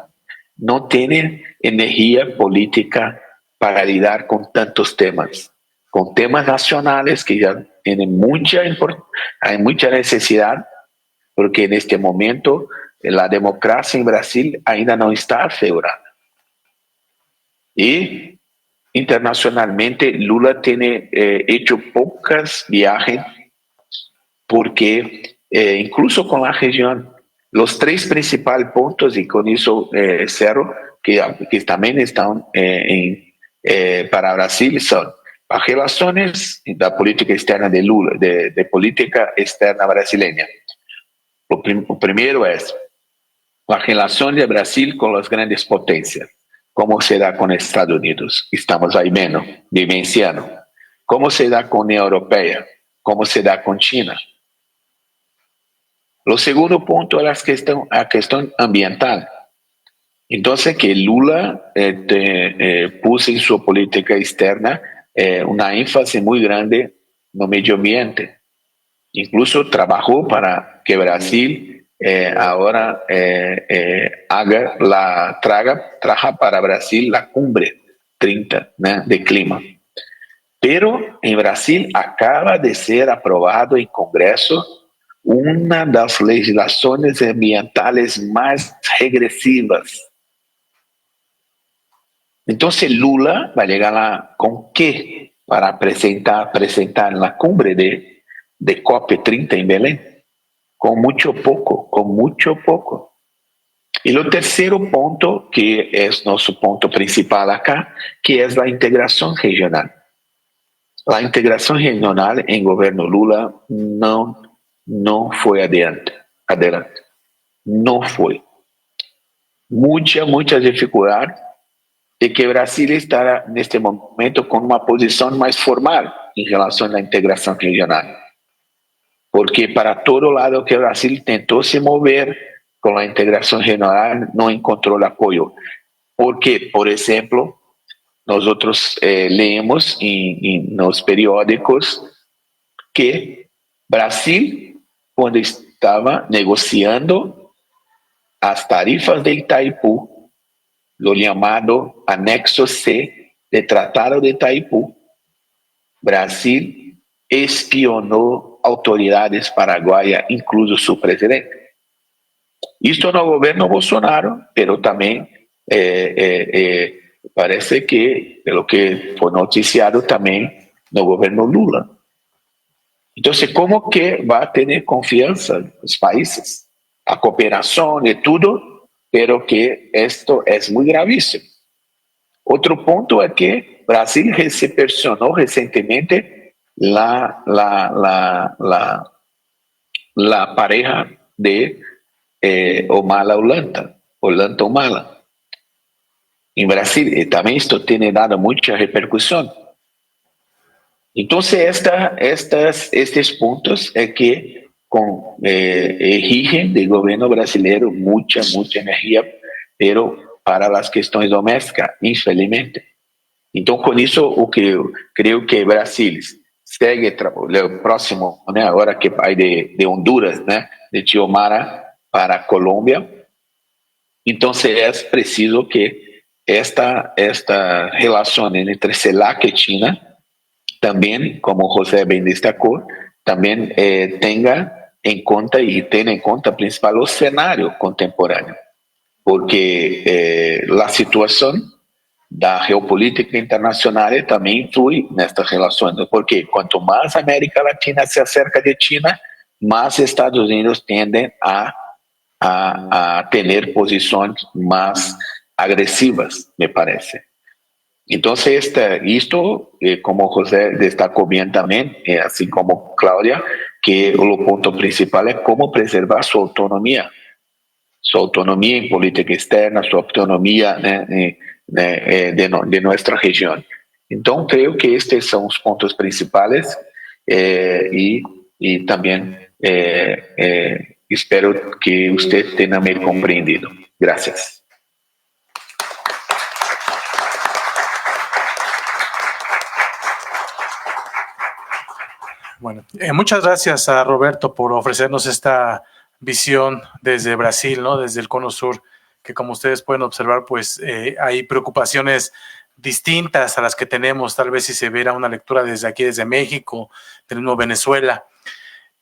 não tem energia política para lidar com tantos temas. Com temas nacionais que já têm muita necessidade, porque neste momento a democracia em Brasil ainda não está assegurada. Y internacionalmente Lula tiene hecho pocas viajes porque incluso con la región, los tres principales puntos, y con eso cierro, que también están para Brasil, son las relaciones de la política externa de Lula, de política externa brasileña. Lo primero es la relación de Brasil con las grandes potencias. ¿Cómo se da con Estados Unidos? Estamos ahí menos, vivenciando. ¿Cómo se da con la Unión Europea? ¿Cómo se da con China? Lo segundo punto es la cuestión ambiental. Entonces, que Lula puso en su política externa una énfasis muy grande en el medio ambiente. Incluso trabajó para que Brasil ahora traja para Brasil la cumbre 30 de clima. Pero en Brasil acaba de ser aprobado en Congreso una de las legislaciones ambientales más regresivas. Entonces Lula va a llegar ¿con qué? Para presentar en la cumbre de COP30 en Belén. Con mucho poco. Y lo tercero punto, que es nuestro punto principal acá, que es la integración regional. La integración regional en gobierno Lula no fue adelante. No fue. Mucha dificultad de que Brasil estará en este momento con una posición más formal en relación a la integración regional. Porque para todo lado que Brasil intentó se mover con la integración regional, no encontró el apoyo. Porque, por ejemplo, nosotros leemos en los periódicos que Brasil, cuando estaba negociando las tarifas de Itaipú, lo llamado anexo C del Tratado de Itaipú, Brasil espionó autoridades paraguayas, incluso su presidente. Esto no gobierno Bolsonaro, pero también parece que lo que fue noticiado también no gobierno Lula. Entonces, ¿cómo que va a tener confianza en los países? La cooperación y todo, pero que esto es muy gravísimo. Otro punto es que Brasil se personó recientemente la pareja de Ollanta-Humala en Brasil. Y también esto tiene dado mucha repercusión. Entonces, estos puntos es que exigen del gobierno brasileño mucha energía, pero para las cuestiones domésticas, infelizmente. Entonces, con eso, o que eu creo que Brasil segue el próximo, né, ahora que hay de Honduras, né, de Xiomara para Colombia. Entonces, es preciso que esta relación entre CELAC y China también, como José bien destacó, también tenga en cuenta y tenga en cuenta principal el escenario contemporáneo, porque la situación de la geopolítica internacional también influye en estas relaciones, porque cuanto más América Latina se acerca de China, más Estados Unidos tienden a tener posiciones más agresivas, me parece. Entonces, esto, como José destacó bien también, así como Claudia, que el punto principal es cómo preservar su autonomía en política externa, su autonomía de nuestra región. Entonces, creo que estos son los puntos principales y también espero que usted tenga me comprendido. Gracias. Bueno, muchas gracias a Roberto por ofrecernos esta visión desde Brasil, ¿no? Desde el Cono Sur, que como ustedes pueden observar, pues hay preocupaciones distintas a las que tenemos, tal vez si se viera una lectura desde aquí, desde México, del mismo Venezuela.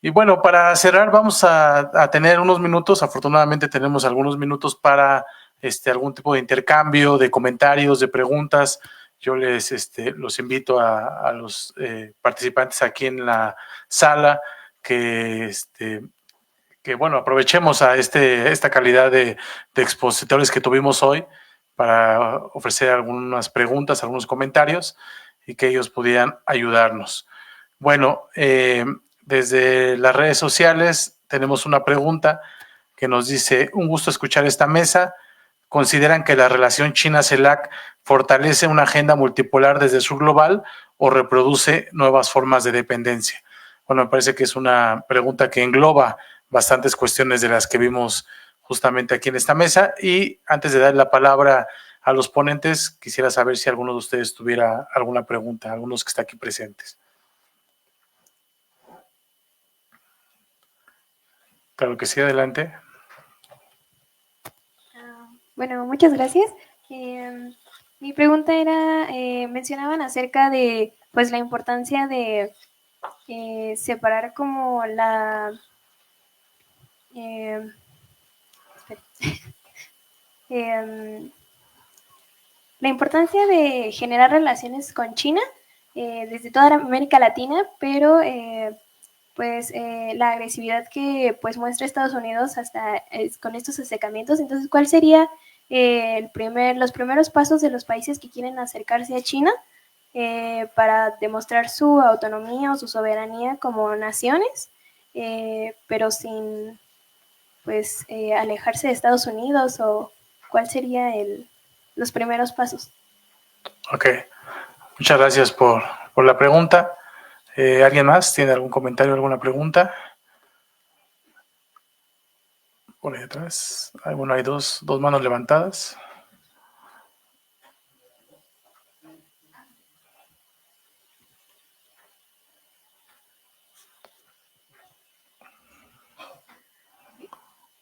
Y bueno, para cerrar vamos a tener unos minutos, afortunadamente tenemos algunos minutos para algún tipo de intercambio, de comentarios, de preguntas, yo los invito a los participantes aquí en la sala que bueno, aprovechemos a esta calidad de expositores que tuvimos hoy para ofrecer algunas preguntas, algunos comentarios y que ellos pudieran ayudarnos. Bueno, desde las redes sociales tenemos una pregunta que nos dice: un gusto escuchar esta mesa. ¿Consideran que la relación China-CELAC fortalece una agenda multipolar desde el sur global o reproduce nuevas formas de dependencia? Bueno, me parece que es una pregunta que engloba bastantes cuestiones de las que vimos justamente aquí en esta mesa. Y antes de dar la palabra a los ponentes, quisiera saber si alguno de ustedes tuviera alguna pregunta, algunos que están aquí presentes. Claro que sí, adelante. Bueno, muchas gracias. Mi pregunta era, mencionaban acerca de pues la importancia de separar como la la importancia de generar relaciones con China desde toda América Latina, pero pues la agresividad que pues muestra Estados Unidos hasta con estos acercamientos. Entonces, ¿cuál sería los primeros pasos de los países que quieren acercarse a China para demostrar su autonomía o su soberanía como naciones, pero sin pues alejarse de Estados Unidos? ¿O cuál sería los primeros pasos? Ok, muchas gracias por la pregunta. ¿Alguien más tiene algún comentario, alguna pregunta? Por ahí atrás. Bueno, hay dos manos levantadas.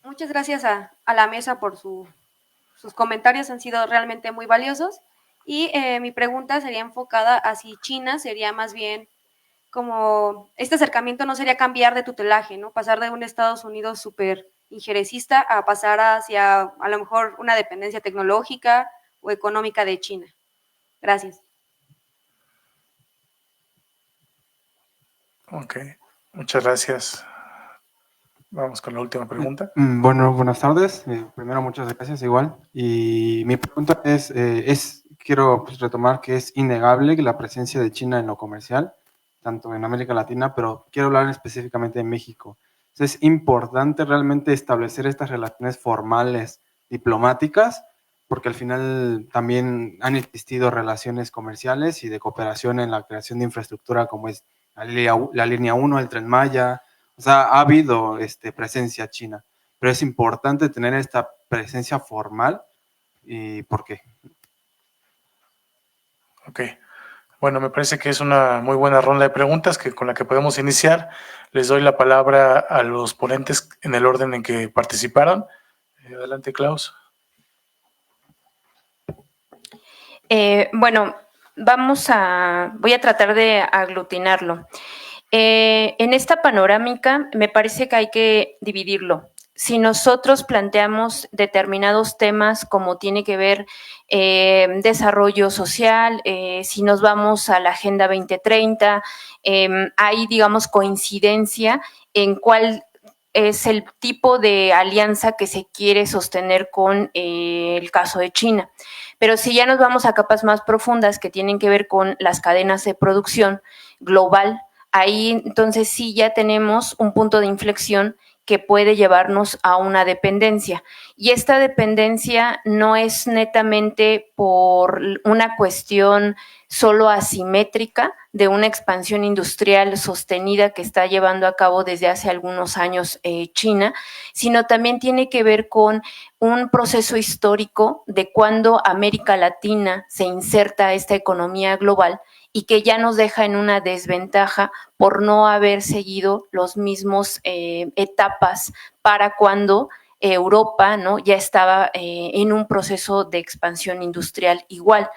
Muchas gracias a la mesa por sus comentarios, han sido realmente muy valiosos. Y mi pregunta sería enfocada a si China sería más bien como, este acercamiento no sería cambiar de tutelaje, ¿no? Pasar de un Estados Unidos súper injerecista a pasar hacia a lo mejor una dependencia tecnológica o económica de China. Gracias. Ok, muchas gracias. Vamos con la última pregunta. Bueno, buenas tardes. Primero, muchas gracias igual. Y mi pregunta quiero pues, retomar que es innegable la presencia de China en lo comercial, tanto en América Latina, pero quiero hablar específicamente de México. Entonces, es importante realmente establecer estas relaciones formales diplomáticas, porque al final también han existido relaciones comerciales y de cooperación en la creación de infraestructura como es la línea 1, el Tren Maya. O sea, ha habido presencia china, pero es importante tener esta presencia formal. ¿Y por qué? Ok. Bueno, me parece que es una muy buena ronda de preguntas con la que podemos iniciar. Les doy la palabra a los ponentes en el orden en que participaron. Adelante, Klaus. Bueno, voy a tratar de aglutinarlo. En esta panorámica me parece que hay que dividirlo. Si nosotros planteamos determinados temas como tiene que ver desarrollo social, si nos vamos a la Agenda 2030, hay, digamos, coincidencia en cuál es el tipo de alianza que se quiere sostener con el caso de China. Pero si ya nos vamos a capas más profundas que tienen que ver con las cadenas de producción global, ahí entonces sí ya tenemos un punto de inflexión que puede llevarnos a una dependencia. Y esta dependencia no es netamente por una cuestión solo asimétrica de una expansión industrial sostenida que está llevando a cabo desde hace algunos años China, sino también tiene que ver con un proceso histórico de cuando América Latina se inserta a esta economía global y que ya nos deja en una desventaja por no haber seguido los mismos etapas para cuando Europa, ¿no?, ya estaba en un proceso de expansión industrial igual.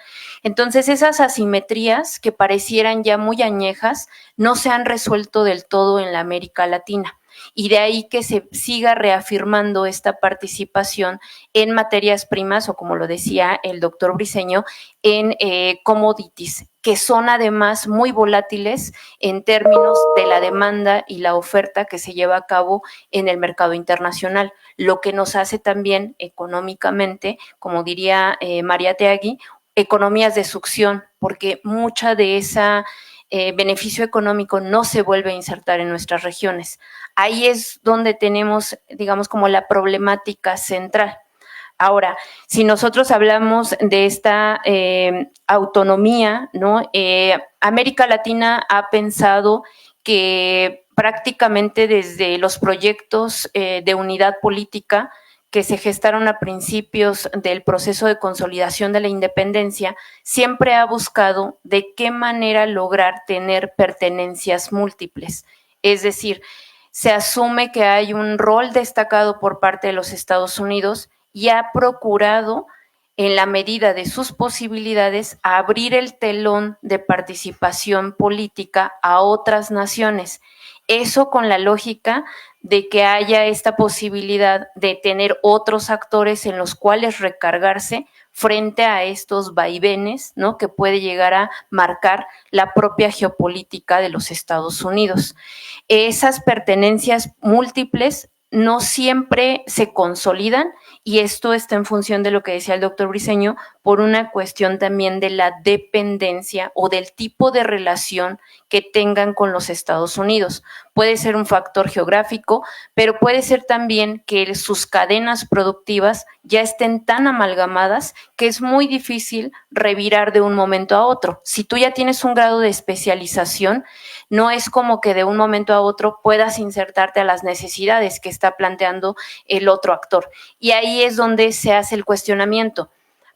Entonces, esas asimetrías que parecieran ya muy añejas no se han resuelto del todo en la América Latina. y de ahí que se siga reafirmando esta participación en materias primas o, como lo decía el doctor Briceño, en commodities, que son además muy volátiles en términos de la demanda y la oferta que se lleva a cabo en el mercado internacional, lo que nos hace también económicamente, como diría María Teagui, economías de succión, porque mucha de esa beneficio económico no se vuelve a insertar en nuestras regiones. Ahí es donde tenemos, digamos, como la problemática central. Ahora, si nosotros hablamos de esta autonomía, ¿no? América Latina ha pensado que prácticamente desde los proyectos de unidad política que se gestaron a principios del proceso de consolidación de la independencia, siempre ha buscado de qué manera lograr tener pertenencias múltiples. Es decir, se asume que hay un rol destacado por parte de los Estados Unidos y ha procurado, en la medida de sus posibilidades, abrir el telón de participación política a otras naciones. Eso con la lógica de que haya esta posibilidad de tener otros actores en los cuales recargarse frente a estos vaivenes, ¿no?, que puede llegar a marcar la propia geopolítica de los Estados Unidos. Esas pertenencias múltiples no siempre se consolidan, y esto está en función de lo que decía el doctor Briceño, por una cuestión también de la dependencia o del tipo de relación que tengan con los Estados Unidos. Puede ser un factor geográfico, pero puede ser también que sus cadenas productivas ya estén tan amalgamadas que es muy difícil revirar de un momento a otro. Si tú ya tienes un grado de especialización, no es como que de un momento a otro puedas insertarte a las necesidades que está planteando el otro actor. Y ahí es donde se hace el cuestionamiento.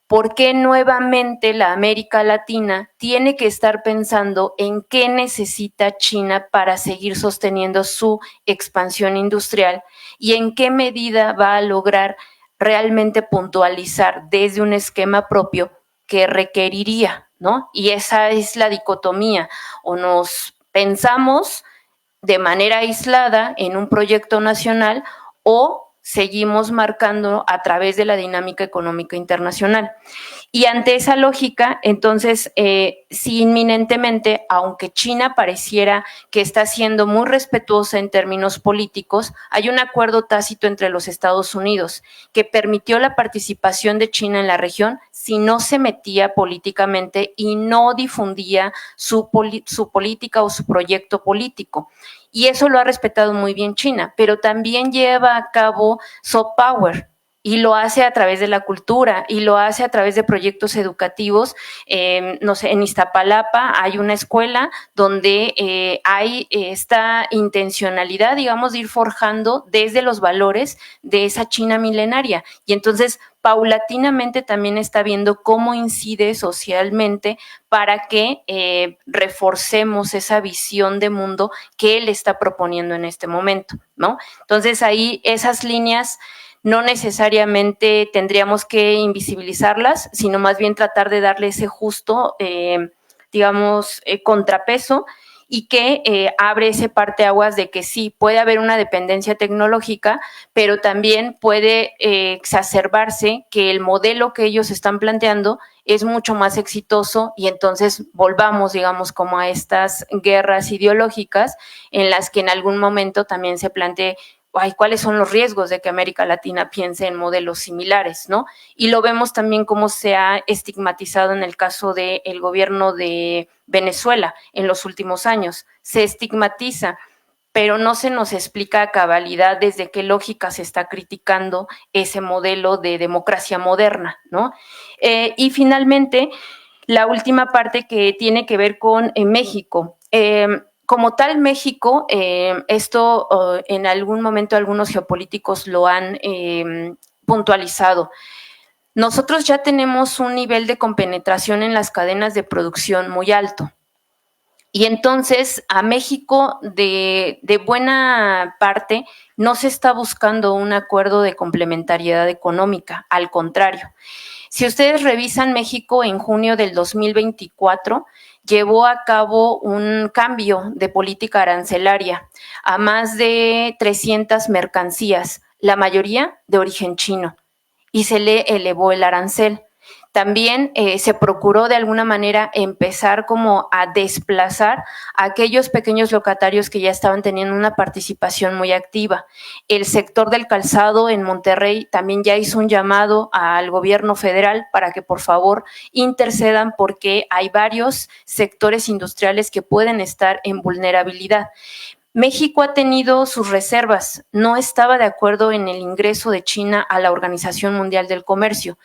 ¿Por qué nuevamente la América Latina tiene que estar pensando en qué necesita China para seguir sosteniendo su expansión industrial y en qué medida va a lograr realmente puntualizar desde un esquema propio que requeriría, ¿no? Y esa es la dicotomía. O nos pensamos de manera aislada en un proyecto nacional o seguimos marcando a través de la dinámica económica internacional. Y ante esa lógica, entonces, sí, inminentemente, aunque China pareciera que está siendo muy respetuosa en términos políticos, hay un acuerdo tácito entre los Estados Unidos que permitió la participación de China en la región si no se metía políticamente y no difundía su política o su proyecto político. Y eso lo ha respetado muy bien China, pero también lleva a cabo soft power, y lo hace a través de la cultura y lo hace a través de proyectos educativos. No sé, en Iztapalapa hay una escuela donde hay esta intencionalidad, digamos, de ir forjando desde los valores de esa China milenaria. Y entonces, paulatinamente también está viendo cómo incide socialmente para que reforcemos esa visión de mundo que él está proponiendo en este momento, ¿no? Entonces, ahí esas líneas no necesariamente tendríamos que invisibilizarlas, sino más bien tratar de darle ese justo, contrapeso, y que abre ese parteaguas de que sí, puede haber una dependencia tecnológica, pero también puede exacerbarse que el modelo que ellos están planteando es mucho más exitoso, y entonces volvamos, digamos, como a estas guerras ideológicas en las que en algún momento también se plantee cuáles son los riesgos de que América Latina piense en modelos similares, ¿no? Y lo vemos también cómo se ha estigmatizado en el caso del gobierno de Venezuela en los últimos años. Se estigmatiza, pero no se nos explica a cabalidad desde qué lógica se está criticando ese modelo de democracia moderna, ¿no? Y finalmente, la última parte que tiene que ver con México. Como tal, México, esto en algún momento algunos geopolíticos lo han puntualizado. Nosotros ya tenemos un nivel de compenetración en las cadenas de producción muy alto. Y entonces a México de buena parte no se está buscando un acuerdo de complementariedad económica, al contrario. Si ustedes revisan, México en junio del 2024 llevó a cabo un cambio de política arancelaria a más de 300 mercancías, la mayoría de origen chino, y se le elevó el arancel. También se procuró de alguna manera empezar como a desplazar a aquellos pequeños locatarios que ya estaban teniendo una participación muy activa. El sector del calzado en Monterrey también ya hizo un llamado al gobierno federal para que por favor intercedan, porque hay varios sectores industriales que pueden estar en vulnerabilidad. México ha tenido sus reservas, no estaba de acuerdo en el ingreso de China a la Organización Mundial del Comercio.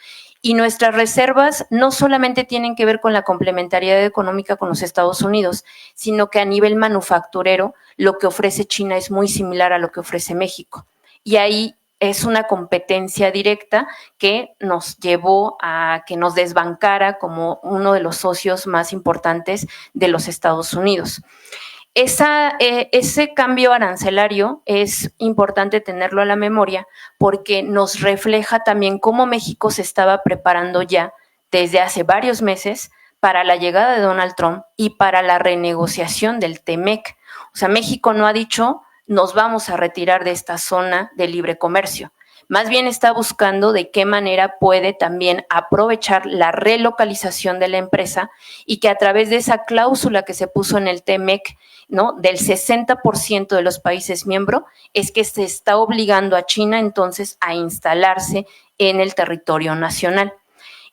Y nuestras reservas no solamente tienen que ver con la complementariedad económica con los Estados Unidos, sino que a nivel manufacturero lo que ofrece China es muy similar a lo que ofrece México. Y ahí es una competencia directa que nos llevó a que nos desbancara como uno de los socios más importantes de los Estados Unidos. Ese cambio arancelario es importante tenerlo a la memoria porque nos refleja también cómo México se estaba preparando ya desde hace varios meses para la llegada de Donald Trump y para la renegociación del TEMEC. O sea, México no ha dicho nos vamos a retirar de esta zona de libre comercio. Más bien está buscando de qué manera puede también aprovechar la relocalización de la empresa y que a través de esa cláusula que se puso en el TEMEC, ¿no?, del 60% de los países miembros, es que se está obligando a China entonces a instalarse en el territorio nacional.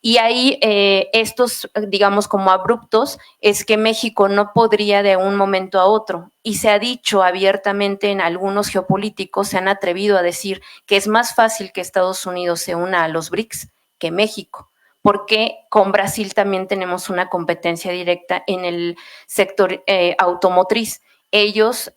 Y ahí estos, digamos, como abruptos, es que México no podría de un momento a otro. Y se ha dicho abiertamente, en algunos geopolíticos se han atrevido a decir que es más fácil que Estados Unidos se una a los BRICS que México, porque con Brasil también tenemos una competencia directa en el sector automotriz. Ellos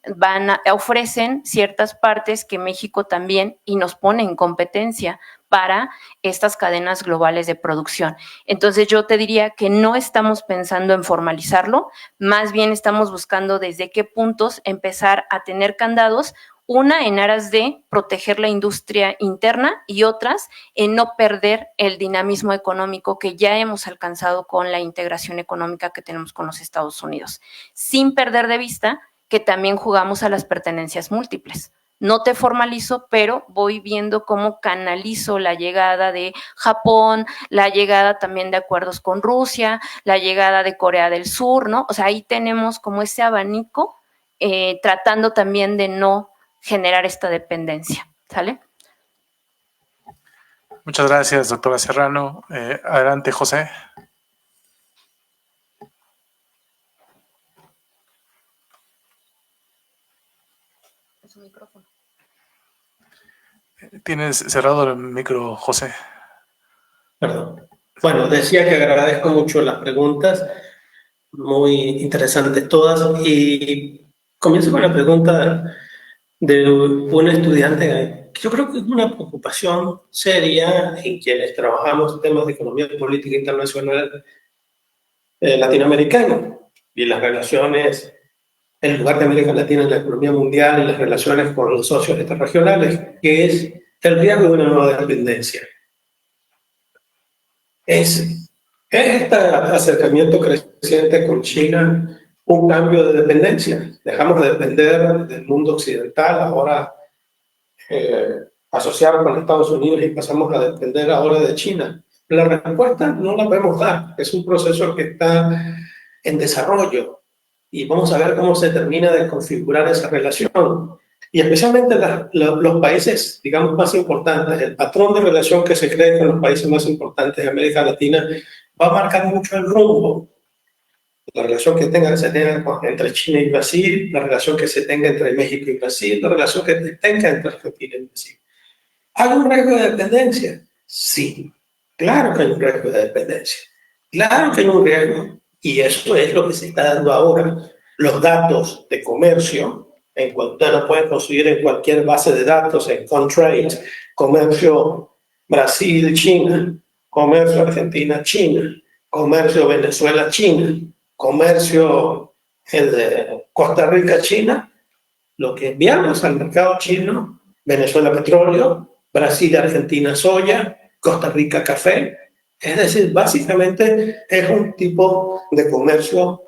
ofrecen ciertas partes que México también, y nos pone en competencia para estas cadenas globales de producción. Entonces yo te diría que no estamos pensando en formalizarlo, más bien estamos buscando desde qué puntos empezar a tener candados, una en aras de proteger la industria interna y otras en no perder el dinamismo económico que ya hemos alcanzado con la integración económica que tenemos con los Estados Unidos, sin perder de vista que también jugamos a las pertenencias múltiples. No te formalizo, pero voy viendo cómo canalizo la llegada de Japón, la llegada también de acuerdos con Rusia, la llegada de Corea del Sur, ¿no? O sea, ahí tenemos como ese abanico tratando también de no generar esta dependencia, ¿sale? Muchas gracias, doctora Serrano. Adelante, José. Su micrófono. Tienes cerrado el micro, José. Perdón. Bueno, decía que agradezco mucho las preguntas, muy interesantes todas, y comienzo con la pregunta de un estudiante. Yo creo que es una preocupación seria en quienes trabajamos temas de economía y política internacional latinoamericana y las relaciones, el lugar de América Latina en la economía mundial y las relaciones con los socios regionales, que es el riesgo de una nueva dependencia. ¿Es este acercamiento creciente con China un cambio de dependencia? Dejamos de depender del mundo occidental, ahora asociado con Estados Unidos, y pasamos a depender ahora de China. La respuesta no la podemos dar, es un proceso que está en desarrollo y vamos a ver cómo se termina de configurar esa relación. Y especialmente los países, digamos, más importantes, el patrón de relación que se cree con los países más importantes de América Latina va a marcar mucho el rumbo. La relación que se tenga entre China y Brasil, la relación que se tenga entre México y Brasil, la relación que se tenga entre Argentina y Brasil. ¿Hay un riesgo de dependencia? Sí, claro que hay un riesgo de dependencia. Claro que hay un riesgo, y eso es lo que se está dando ahora. Los datos de comercio, en cuanto lo pueden conseguir en cualquier base de datos, en Comtrade, comercio Brasil-China, comercio Argentina-China, comercio Venezuela-China, comercio el de Costa Rica, China, lo que enviamos al mercado chino, Venezuela petróleo, Brasil, Argentina soya, Costa Rica café. Es decir, básicamente es un tipo de comercio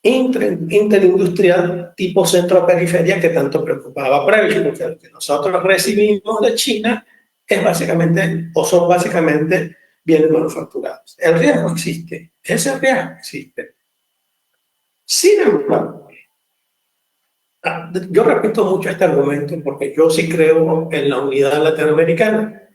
interindustrial tipo centro-periferia que tanto preocupaba a Previs, porque lo que nosotros recibimos de China es básicamente, o son básicamente bienes manufacturados. El riesgo existe, ese riesgo existe. Sin embargo, yo repito mucho este argumento porque yo sí creo en la unidad latinoamericana.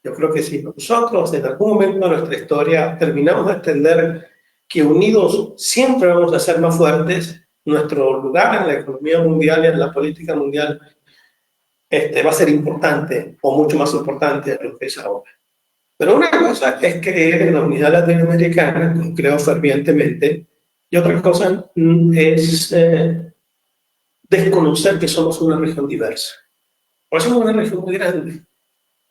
Yo creo que si nosotros en algún momento de nuestra historia terminamos de entender que unidos siempre vamos a ser más fuertes, nuestro lugar en la economía mundial y en la política mundial va a ser importante o mucho más importante de lo que es ahora. Pero una cosa es creer en la unidad latinoamericana, como creo fervientemente, y otra cosa es desconocer que somos una región diversa. Por eso somos una región muy grande.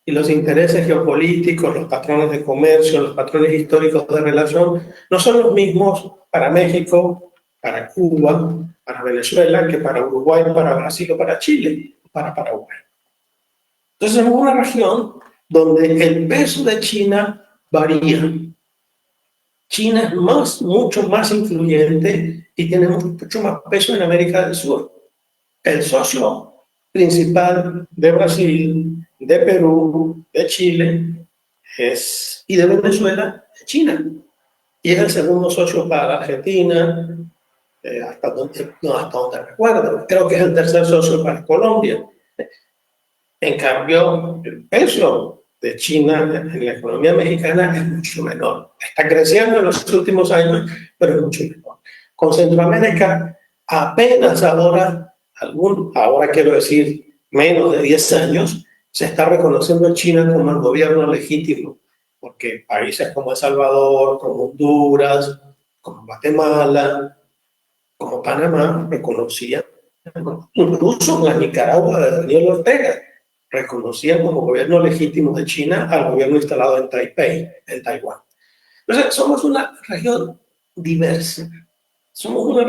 Y los intereses geopolíticos, los patrones de comercio, los patrones históricos de relación, no son los mismos para México, para Cuba, para Venezuela, que para Uruguay, para Brasil o para Chile, o para Paraguay. Entonces es una región donde el peso de China varía. China es mucho más influyente y tiene mucho más peso en América del Sur. El socio principal de Brasil, de Perú, de Chile y de Venezuela, es China. Y es el segundo socio para Argentina, hasta donde recuerdo. Creo que es el tercer socio para Colombia. En cambio, el peso de China en la economía mexicana es mucho menor. Está creciendo en los últimos años, pero es mucho menor. Con Centroamérica, apenas ahora quiero decir, menos de 10 años, se está reconociendo a China como el gobierno legítimo, porque países como El Salvador, como Honduras, como Guatemala, como Panamá, reconocían, incluso la Nicaragua de Daniel Ortega, reconocían como gobierno legítimo de China al gobierno instalado en Taipei, en Taiwán. Entonces, somos una región diversa.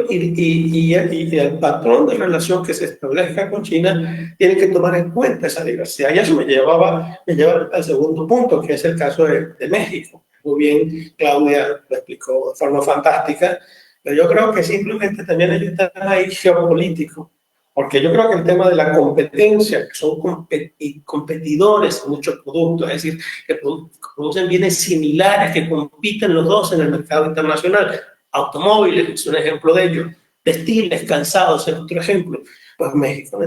Y el patrón de relación que se establezca con China tiene que tomar en cuenta esa diversidad. Y eso me lleva al segundo punto, que es el caso de México. Muy bien, Claudia lo explicó de forma fantástica, pero yo creo que simplemente también hay un tema ahí geopolítico, porque yo creo que el tema de la competencia, que son competidores en muchos productos, es decir, que producen bienes similares, que compiten los dos en el mercado internacional. Automóviles es un ejemplo de ello, textiles, calzados es otro ejemplo. Pues México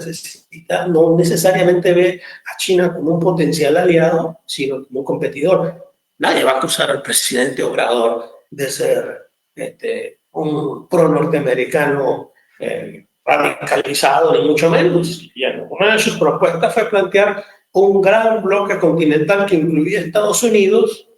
no necesariamente ve a China como un potencial aliado, sino como un competidor. Nadie va a acusar al presidente Obrador de ser un pro-norteamericano radicalizado, ni mucho menos. Y una de sus propuestas fue plantear un gran bloque continental que incluía Estados Unidos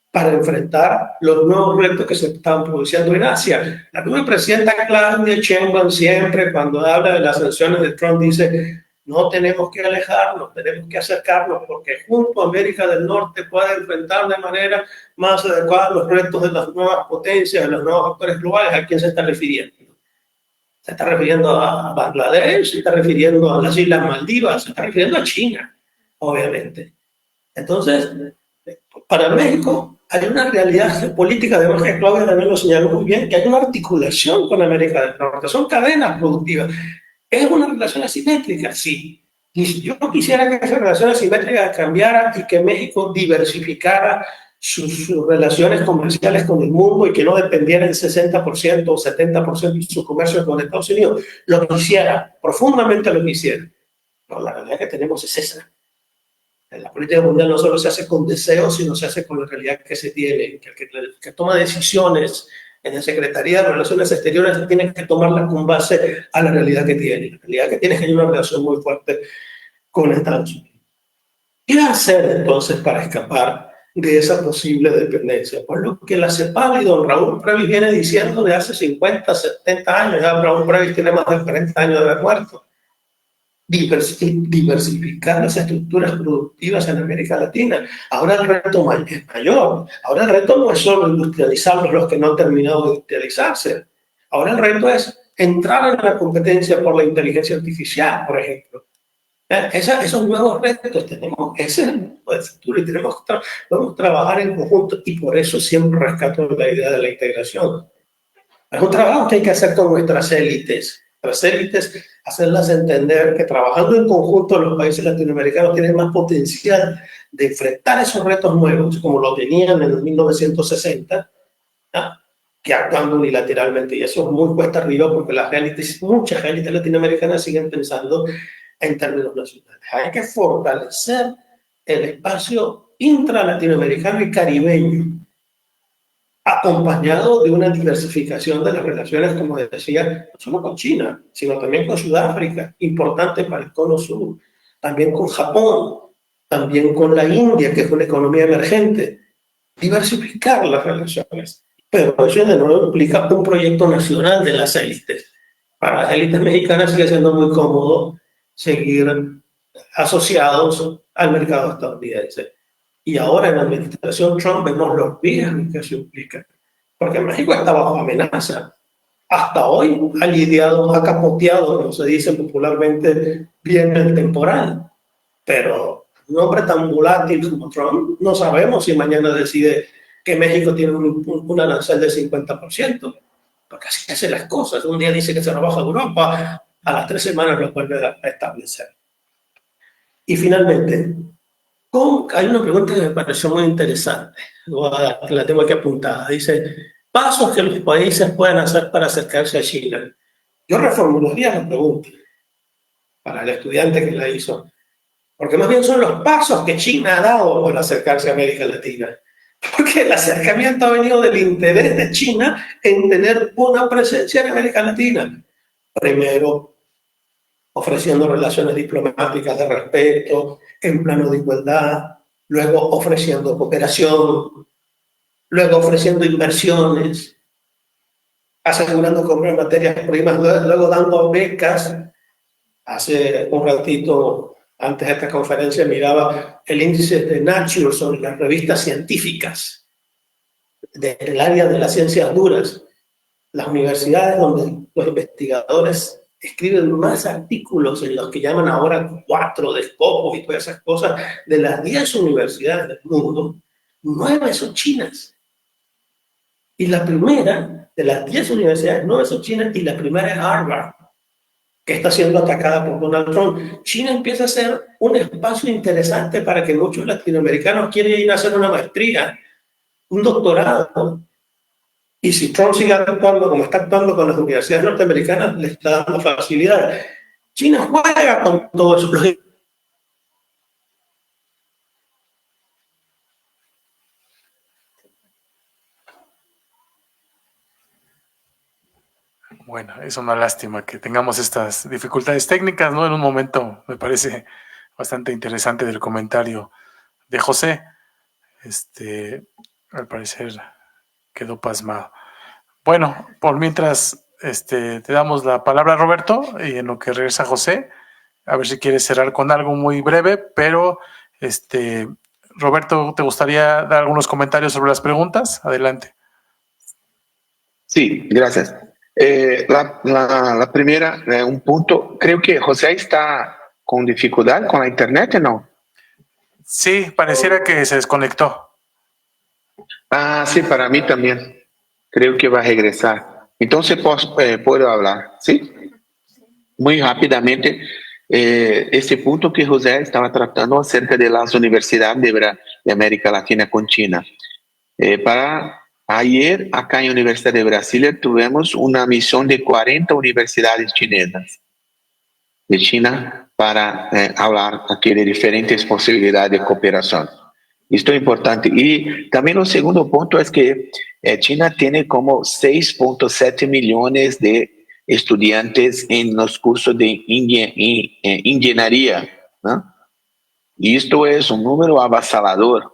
para enfrentar los nuevos retos que se están produciendo en Asia. La nueva presidenta Claudia Sheinbaum siempre, cuando habla de las sanciones de Trump, dice: no tenemos que alejarnos, tenemos que acercarnos, porque junto a América del Norte puede enfrentar de manera más adecuada los retos de las nuevas potencias, de los nuevos actores globales. ¿A quién se está refiriendo? Se está refiriendo a Bangladesh, se está refiriendo a las Islas Maldivas, se está refiriendo a China, obviamente. Entonces, para México hay una realidad política, además que Claudia también lo señaló muy bien, que hay una articulación con América del Norte, son cadenas productivas. ¿Es una relación asimétrica? Sí. Y yo quisiera que esa relación asimétrica cambiara y que México diversificara sus relaciones comerciales con el mundo y que no dependiera el 60% o 70% de su comercio con Estados Unidos. Lo quisiera, profundamente lo quisiera. Pero la realidad que tenemos es esa. La política mundial no solo se hace con deseos, sino se hace con la realidad que se tiene. Que toma decisiones en la Secretaría de Relaciones Exteriores tiene que tomarlas con base a la realidad que tiene. La realidad que tiene es que hay una relación muy fuerte con Estados Unidos. ¿Qué hacer entonces para escapar de esa posible dependencia? Pues lo que la CEPAL y don Raúl Previs viene diciendo de hace 50, 70 años. Ya Raúl Previs tiene más de 40 años de haber muerto. Diversificar las estructuras productivas en América Latina. Ahora el reto es mayor. Ahora el reto no es solo industrializarlos los que no han terminado de industrializarse. Ahora el reto es entrar en la competencia por la inteligencia artificial, por ejemplo. Esos nuevos retos tenemos ese futuro y tenemos que trabajar en conjunto, y por eso siempre rescato la idea de la integración. Es un trabajo que hay que hacer con nuestras élites, hacerlas entender que trabajando en conjunto los países latinoamericanos tienen más potencial de enfrentar esos retos nuevos, como lo tenían en el 1960, ¿no?, que actuando unilateralmente. Y eso es muy cuesta arriba porque las élites, muchas élites latinoamericanas siguen pensando en términos nacionales. Hay que fortalecer el espacio intra-latinoamericano y caribeño, acompañado de una diversificación de las relaciones, como decía, no solo con China, sino también con Sudáfrica, importante para el Cono Sur, también con Japón, también con la India, que es una economía emergente. Diversificar las relaciones. Pero eso de nuevo implica un proyecto nacional de las élites. Para las élites mexicanas sigue siendo muy cómodo seguir asociados al mercado estadounidense. Y ahora en la administración Trump vemos los riesgos que eso implica. Porque México está bajo amenaza. Hasta hoy ha lidiado, ha capoteado, como se dice popularmente, bien el temporal. Pero un hombre tan volátil como Trump, no sabemos si mañana decide que México tiene un arancel del 50%. Porque así hacen las cosas. Un día dice que se lo baja a Europa, a las 3 semanas lo vuelve a establecer. Y finalmente, hay una pregunta que me pareció muy interesante, la tengo aquí apuntada. Dice, pasos que los países pueden hacer para acercarse a China. Yo reformularía la pregunta para el estudiante que la hizo, porque más bien son los pasos que China ha dado por acercarse a América Latina. Porque el acercamiento ha venido del interés de China en tener una presencia en América Latina. Primero, ofreciendo relaciones diplomáticas de respeto, en plano de igualdad, luego ofreciendo cooperación, luego ofreciendo inversiones, asegurando comprar materias primas, luego dando becas. Hace un ratito, antes de esta conferencia, miraba el índice de Nature sobre las revistas científicas del área de las ciencias duras. Las universidades donde los investigadores escriben más artículos, en los que llaman ahora 4 de Scopus y todas esas cosas, de las 10 universidades del mundo, 9 son chinas. Y la primera, de las 10 universidades, 9 son chinas, y la primera es Harvard, que está siendo atacada por Donald Trump. China empieza a ser un espacio interesante para que muchos latinoamericanos quieren ir a hacer una maestría, un doctorado. Y si Trump sigue actuando como está actuando con las universidades norteamericanas, le está dando facilidad. China juega con todo eso. Bueno, es una lástima que tengamos estas dificultades técnicas, ¿no? En un momento me parece bastante interesante del comentario de José. Al parecer quedó pasmado. Bueno, por mientras te damos la palabra, Roberto, y en lo que regresa José, a ver si quieres cerrar con algo muy breve, pero Roberto, ¿te gustaría dar algunos comentarios sobre las preguntas? Adelante. Sí, gracias. La primera, un punto, creo que José está con dificultad con la internet, ¿no? Sí, pareciera que se desconectó. Sí, para mí también. Creo que va a regresar. Entonces, puedo hablar, ¿sí? Muy rápidamente, este punto que José estaba tratando acerca de las universidades de América Latina con China. Ayer, acá en la Universidad de Brasilia, tuvimos una misión de 40 universidades chinesas de China para hablar aquí de diferentes posibilidades de cooperación. Esto es importante. Y también el segundo punto es que China tiene como 6.7 millones de estudiantes en los cursos de ingeniería, ¿no? Y esto es un número avasallador.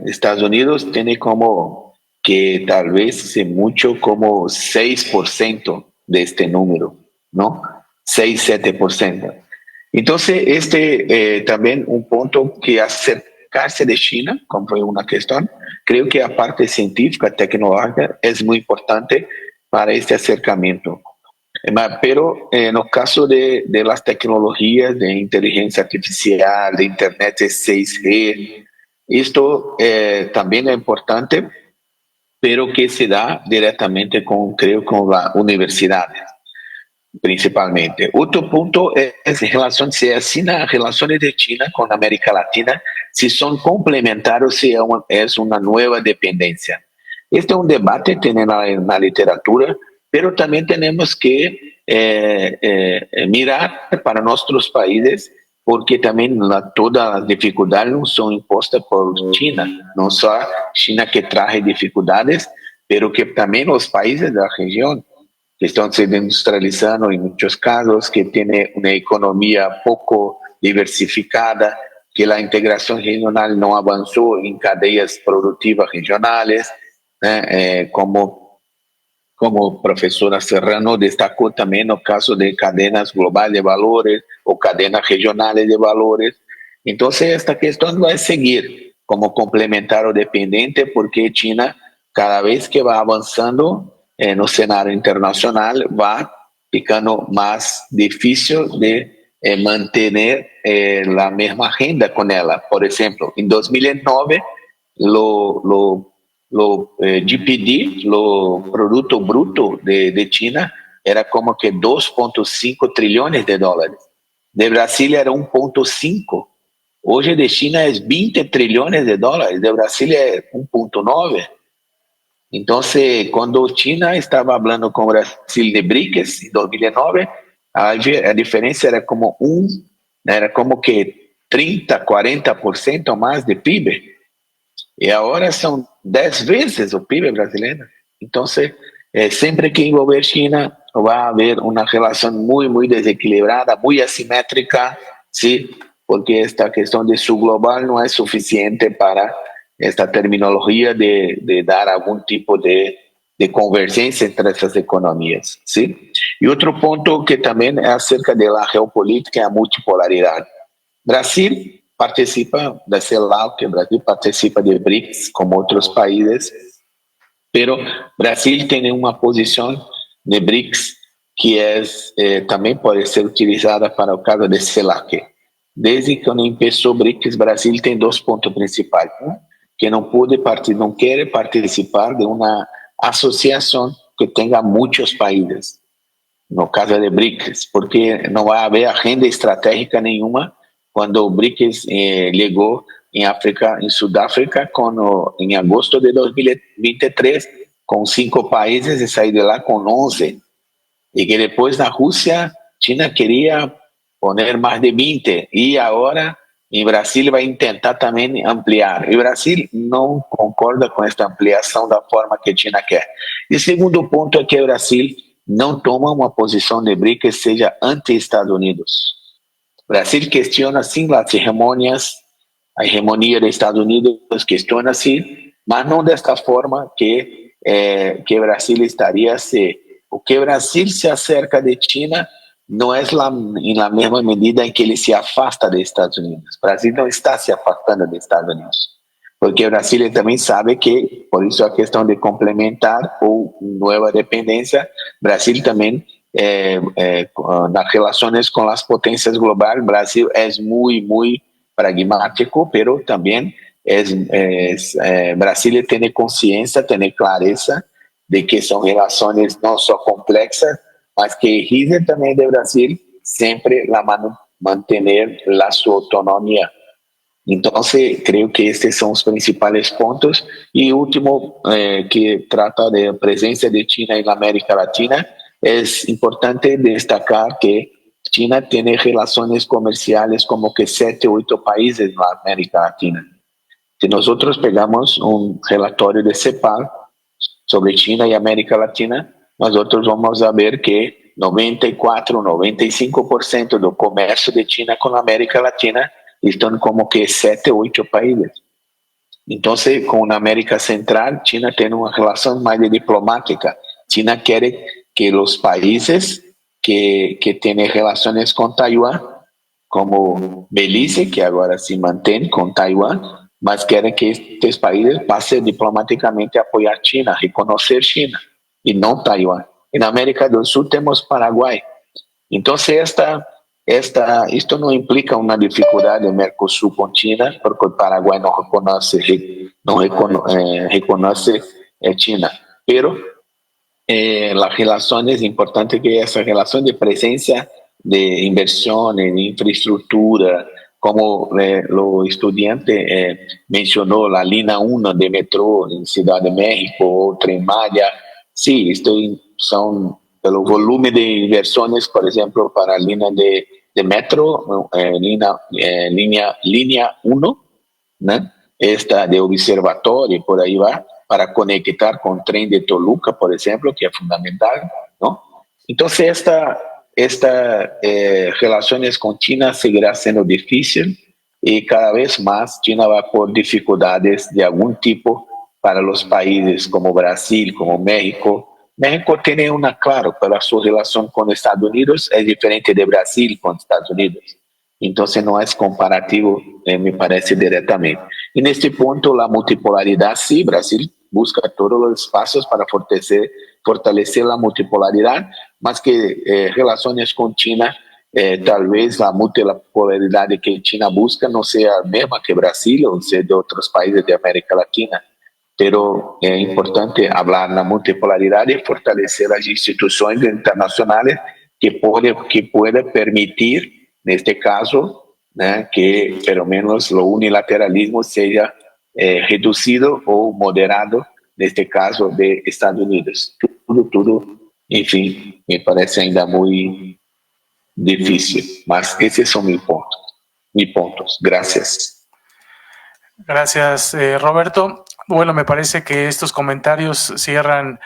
Estados Unidos tiene como que tal vez sea mucho como 6% de este número, ¿no? 6-7%. Entonces, también un punto que acercarse de China, como fue una cuestión, creo que la parte científica, tecnológica es muy importante para este acercamiento. Pero en el caso de las tecnologías de inteligencia artificial, de Internet 6G, esto también es importante, pero que se da directamente creo, con las universidades, principalmente. Otro punto es si las relaciones de China con América Latina, si son complementarios, si es una nueva dependencia. Este es un debate que tiene en la literatura, pero también tenemos que mirar para nuestros países, porque también todas las dificultades no son impuestas por China, no solo China que trae dificultades, pero que también los países de la región que están se industrializando en muchos casos, que tiene una economía poco diversificada, que la integración regional no avanzó en cadenas productivas regionales, como profesora Serrano destacó también el caso de cadenas globales de valores o cadenas regionales de valores. Entonces esta cuestión va a seguir como complementario dependiente, porque China cada vez que va avanzando en el escenario internacional va ficando más difícil de mantener la misma agenda con ella. Por ejemplo, en 2009 lo GPD, lo Producto Bruto de China, era como que 2,5 trillones de dólares. De Brasil era 1,5. Hoy de China es 20 trillones de dólares, de Brasil es 1,9. Entonces, cuando China estaba hablando con Brasil de BRICS en 2009, a diferencia era como que 30, 40% más de PIB. Y ahora son 10 veces el PIB brasileño. Entonces, siempre que envolver China, va a haber una relación muy, muy desequilibrada, muy asimétrica, ¿sí? Porque esta cuestión de subglobal no es suficiente para esta terminología de dar algún tipo de convergencia entre esas economías, ¿sí? Y otro punto que también es acerca de la geopolítica y la multipolaridad. Brasil participa de CELAC, que Brasil participa de BRICS como otros países, pero Brasil tiene una posición de BRICS que es, también puede ser utilizada para el caso de CELAC. Desde que empezó BRICS, Brasil tiene dos puntos principales. Que no quiere participar de una asociación que tenga muchos países, no caso de BRICS, porque no va a haber agenda estratégica nenhuma cuando BRICS llegó en Sudáfrica en agosto de 2023 con 5 países y salió de lá con 11, y que después la Rusia, China quería poner más de 20, y ahora en Brasil va a intentar también ampliar. Y Brasil no concorda con esta ampliación de la forma que China quiere. Y el segundo punto es que Brasil no toma una posición de BRICS que sea anti-Estados Unidos. Brasil cuestiona sim las hegemonías, a hegemonía de Estados Unidos cuestiona sí, mas no de esta forma que Brasil estaría o que Brasil se acerca de China no es en la misma medida en que ele se afasta de Estados Unidos. Brasil no está se afastando de Estados Unidos, porque Brasil también sabe que, por eso a cuestión de complementar o nueva dependencia, Brasil también, las relaciones con las potencias globales, Brasil es muy, muy pragmático, pero también Brasil tiene conciencia, tiene clareza de que son relaciones no solo complexas, mas que exige también de Brasil siempre mantener su autonomía. Entonces, creo que estos son los principales puntos. Y último, que trata de presencia de China en la América Latina, es importante destacar que China tiene relaciones comerciales como que 7 o 8 países en la América Latina. Si nosotros pegamos un relatorio de CEPAL sobre China y América Latina, nosotros vamos a ver que 94, 95% del comercio de China con la América Latina están como que 7 o 8 países. Entonces, con América Central, China tiene una relación más diplomática. China quiere que los países que tienen relaciones con Taiwán, como Belice, que ahora se mantiene con Taiwán, mas quieren que estos países pasen diplomáticamente a apoyar China, a reconocer China. y no Taiwán. En América del Sur tenemos Paraguay. Entonces, esto no implica una dificultad de Mercosur con China, porque el Paraguay no reconoce China. Pero la relación es importante, que esa relación de presencia de inversión en infraestructura, como los estudiantes mencionó la línea 1 de metro en Ciudad de México, Tren Maya. Sí, son el volumen de inversiones, por ejemplo, para la línea de metro, línea 1, ¿no? Esta de observatorio, por ahí va, para conectar con el tren de Toluca, por ejemplo, que es fundamental, ¿no? Entonces, esta relaciones con China seguirá siendo difícil, y cada vez más China va por dificultades de algún tipo para los países como Brasil, como México. México tiene una, claro, pero su relación con Estados Unidos es diferente de Brasil con Estados Unidos. Entonces no es comparativo, me parece, directamente. En este punto, la multipolaridad, sí, Brasil busca todos los espacios para fortalecer la multipolaridad, más que relaciones con China. Tal vez la multipolaridad que China busca no sea la misma que Brasil o sea de otros países de América Latina. Pero es importante hablar de la multipolaridad y fortalecer las instituciones internacionales que pueden permitir, en este caso, que por lo menos lo unilateralismo sea reducido o moderado, en este caso de Estados Unidos. Todo, en fin, me parece ainda muy difícil, mas esos son mis puntos. Gracias. Gracias, Roberto. Bueno, me parece que estos comentarios cierran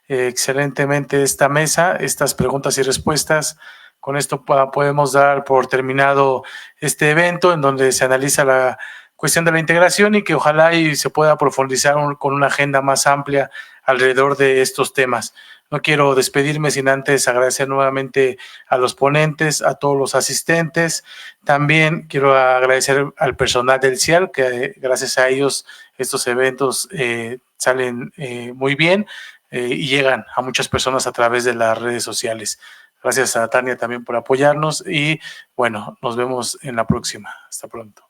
excelentemente esta mesa, estas preguntas y respuestas. Con esto podemos dar por terminado este evento en donde se analiza la cuestión de la integración y que ojalá y se pueda profundizar con una agenda más amplia alrededor de estos temas. No quiero despedirme sin antes agradecer nuevamente a los ponentes, a todos los asistentes. También quiero agradecer al personal del CIAL, que gracias a ellos estos eventos salen muy bien y llegan a muchas personas a través de las redes sociales. Gracias a Tania también por apoyarnos y bueno, nos vemos en la próxima. Hasta pronto.